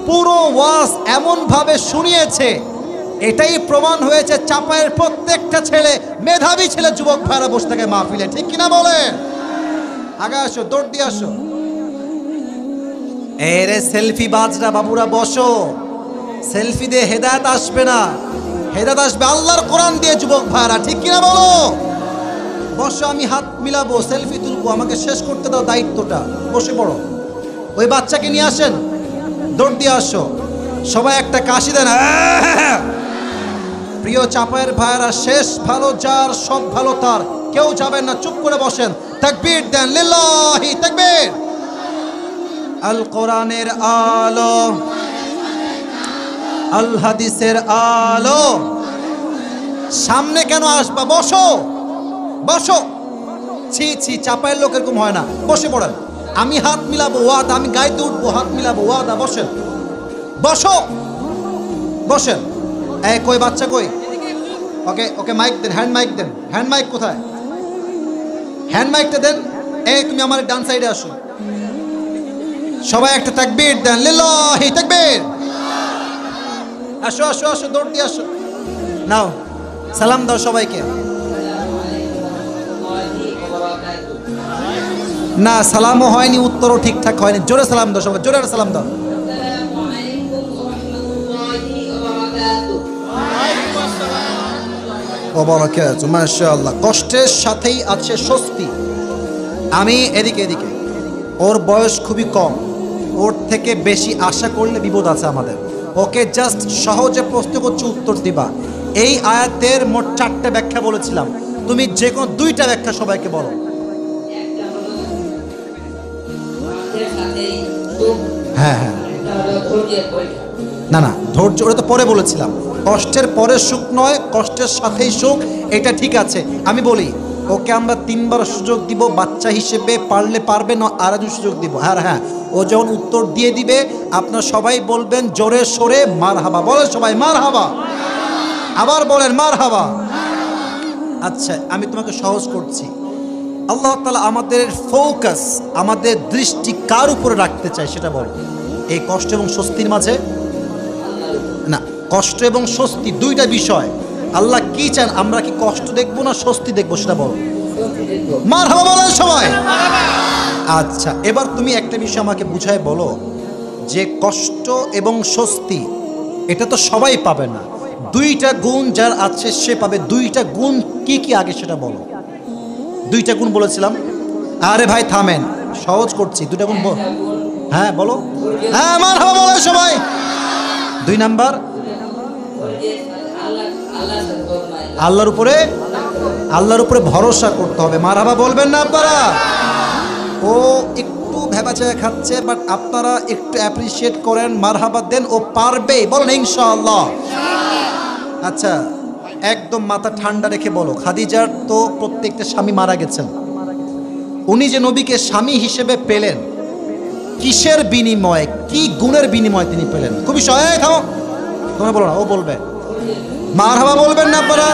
পুরো ওয়াজ এমন ভাবে শুনিয়েছে, এটাই প্রমাণ হয়েছে চাপায়ের প্রত্যেকটা ছেলে মেধাবী ছেলে, যুবক ভাইরা বসে থাকে মাহফিলে, ঠিক কিনা বলেন? আগে আসো, দৌড় দিয়ে আসো। এরে সেলফি বাজরা বাবুরা বসো, সেলফি দিয়ে হেদায়েত আসবে না, হেদায়েত আসবে আল্লাহর কোরআন দিয়ে, যুবক ভাইরা ঠিক কিনা বলো? বসো, আমি হাত মিলাবো, সেলফি তুলবো, আমাকে শেষ করতে দাও দায়িত্বটা। বসে পড়ো। ওই বাচ্চাকে নিয়ে আসেন, দৌড় দিয়ে আসো। সবাই একটা কাশি দেন। প্রিয় চাপায়ের ভাইরা, শেষ ভালো যার, সব ভালো তার, কেউ যাবেন না, চুপ করে বসেন। তাকবীর দেন, লিল্লাহি তাকবীর। আল কোরআনের আলো, আল হাদিসের আলো। সামনে কেন আসবা? বসো বসো। ছি ছি, চাপায়ের লোক এরকম হয় না। বসে পড়েন। আমি হাত মিলাবো, ওয়াদা, আমি গাইতে উঠবো, হাত মিলাবো, ওয়াদা। বসেন, বসো, বসেন। এই কই বাচ্চা কই? ওকে ওকে মাইক দেন, হ্যান্ড মাইক দেন। হ্যান্ড মাইক কোথায়? হ্যান্ড মাইকটা দেন। এই তুমি আমার ডান সাইডে আসো। সবাই একটা তাকবীর দেন, লিল্লাহি তাকবীর। আসো আসো আসো, দৌড় দিয়ে আসো। নাও সালাম দাও সবাইকে। না, সালামও হয়নি, উত্তরও ঠিকঠাক হয়নি। জোরে সালাম দাও সবাই, জোরে সালাম দাও। মাশাআল্লাহ। কষ্টের সাথেই আছে স্বস্তি। আমি এদিকে এদিকে, ওর বয়স খুবই কম, ওর থেকে বেশি আশা করলে বিপদ আছে আমাদের। ওকে জাস্ট সহজে প্রশ্ন করছি, উত্তর দিবা। এই আয়াতের মোট 4টা ব্যাখ্যা বলেছিলাম, তুমি যে কোনো 2টা ব্যাখ্যা সবাইকে বলো। হ্যাঁ হ্যাঁ, না না, ধৈর্য, ওটা তো পরে বলেছিলাম। কষ্টের পরে সুখ নয়, কষ্টের সাথেই সুখ, এটা ঠিক আছে। আমি বলি, ওকে আমরা 3বার সুযোগ দিব বাচ্চা হিসেবে, পারলে পারবে না আরেকজন সুযোগ দিব। আর হ্যাঁ, ও যখন উত্তর দিয়ে দিবে আপনারা সবাই বলবেন জোরে সোরে মারহাবা। বলেন সবাই মারহাবা, আবার বলেন মারহাবা। আচ্ছা, আমি তোমাকে সহজ করছি। আল্লাহ তাআলা আমাদের ফোকাস, আমাদের দৃষ্টি কার উপরে রাখতে চায় সেটা বলো। এই কষ্ট এবং স্বস্তির মাঝে না, কষ্ট এবং স্বস্তি 2টা বিষয়। আল্লাহ কি চান? আমরা কি কষ্ট দেখবো না স্বস্তি দেখবো সেটা বলো। মারহাবা বলেন সবাই। আচ্ছা, এবার তুমি একটা বিষয় আমাকে বুঝায় বলো যে কষ্ট এবং স্বস্তি এটা তো সবাই পাবে না, 2টা গুণ যার আছে সে পাবে। 2টা গুণ কি কি আগে সেটা বলো। 2টা গুণ বলেছিলাম। আরে ভাই থামেন, সহজ করছি। 2টা গুণ বল। হ্যাঁ বলো। হ্যাঁ মারহাবা বলেন সবাই। 2 নাম্বার, আল্লাহর উপরে ভরসা করতে হবে। মারহাবা বলবেন না আপনারা? ও একটু ভেবাচায়া খাচ্ছে, বাট আপনারা একটু অ্যাপ্রিসিয়েট করেন, মারহাবা দেন, ও পারবে। বলেন ইনশাআল্লাহ। আচ্ছা, একদম মাথা ঠান্ডা রেখে বলো, খাদিজার তো প্রত্যেকটা স্বামী মারা গেছেন, উনি যে নবীকে স্বামী হিসেবে পেলেন, কিসের বিনিময়ে, কি গুণের বিনিময়ে তিনি পেলেন? খুবই সহায়। থামো, তোমরা বলো না, ও বলবে। মারহাবা বলবেন না আপনারা?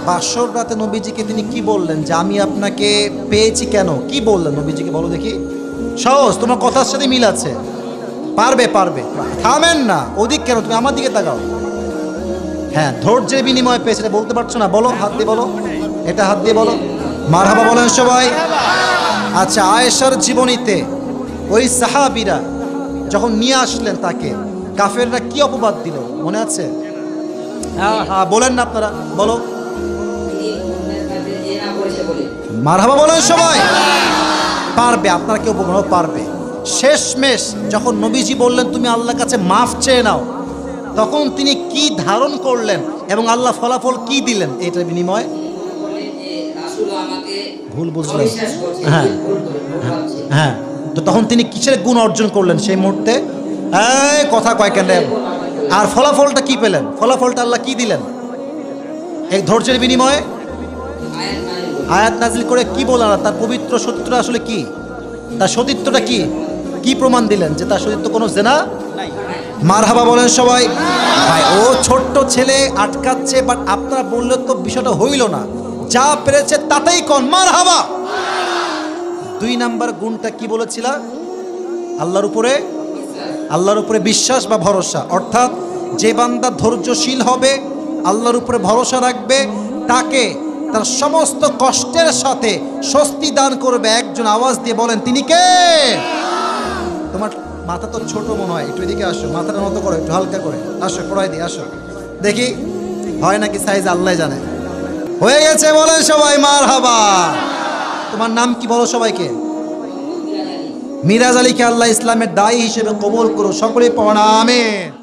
বাসর রাতে নবীজিকে তিনি কি বললেন যে আমি আপনাকে পেয়েছি? কেন, কি বললেন নবীজিকে বলো দেখি। সহজ, তোমার কথার সাথে মিল আছে। পারবে পারবে, থামেন না। ওদিক কেন, তুমি আমার দিকে তাকাও। হ্যাঁ, ধৈর্যের বিনিময়ে পেয়েছে, বলতে পারছো না? বলো, হাত দিয়ে বলো, এটা হাত দিয়ে বলো। মারহাবা বলেন সবাই। আচ্ছা, আয়েশার জীবনীতে ওই সাহাবীরা যখন নিয়ে আসলেন তাকে, কাফেররা কি অপবাদ দিল মনে আছে? হ্যাঁ হ্যাঁ, বলেন না আপনারা, বলো। মারহাবা বলেন সবাই। পারবে, আপনারা কেউ বলবো পারবে। শেষমেশ যখন নবীজি বললেন তুমি আল্লাহর কাছে মাফ চেয়ে নাও, তখন তিনি কি ধারণ করলেন এবং আল্লাহ ফলাফল কি দিলেন এটার বিনিময়ে? ভুল বুঝলেন? হ্যাঁ হ্যাঁ, তো তখন তিনি কিসের গুণ অর্জন করলেন সেই মুহূর্তে? কথা কয় কেন? আর ফলাফলটা কি পেলেন? ফলাফলটা আল্লাহ কি দিলেন এই ধৈর্যের বিনিময়ে? আয়াত নাজিল করে কি বললেন? তার পবিত্র সত্যটা আসলে কি, তার সতীত্বটা কি, কি প্রমাণ দিলেন যে তার সতীত্ব কোনো জেনা নাই। মারহাবা বলেন সবাই। ভাই, ও ছোট্ট ছেলে আটকাচ্ছে, বাট আপনারা বললে তো বিষয়টা হইল না। যা পেরেছে তাতেই কোন মারহাবা। 2 নাম্বার গুণটা কি বলেছিলা? আল্লাহর উপরে আল্লাহর উপরে বিশ্বাস বা ভরসা, অর্থাৎ যে বান্দা ধৈর্যশীল হবে, আল্লাহর উপরে ভরসা রাখবে, তাকে তার সমস্ত কষ্টের সাথে স্বস্তি দান করবে একজন। আওয়াজ দিয়ে বলেন তিনি কে? তোমার মাথা তো ছোট মনে হয়, একটু এদিকে আসো, মাথাটা মতো করো, একটু হালকা করে আসো, পড়াই দিই, আসো দেখি হয় নাকি সাইজ আল্লাহ জানে। হয়ে গেছে বলেন সবাই মারহাবা। তোমার নাম কি বলো সবাইকে? মিরাজ আলীকে আল্লাহ ইসলামের দায়ী হিসেবে কবুল করো, সকলেই পড়া আমিন।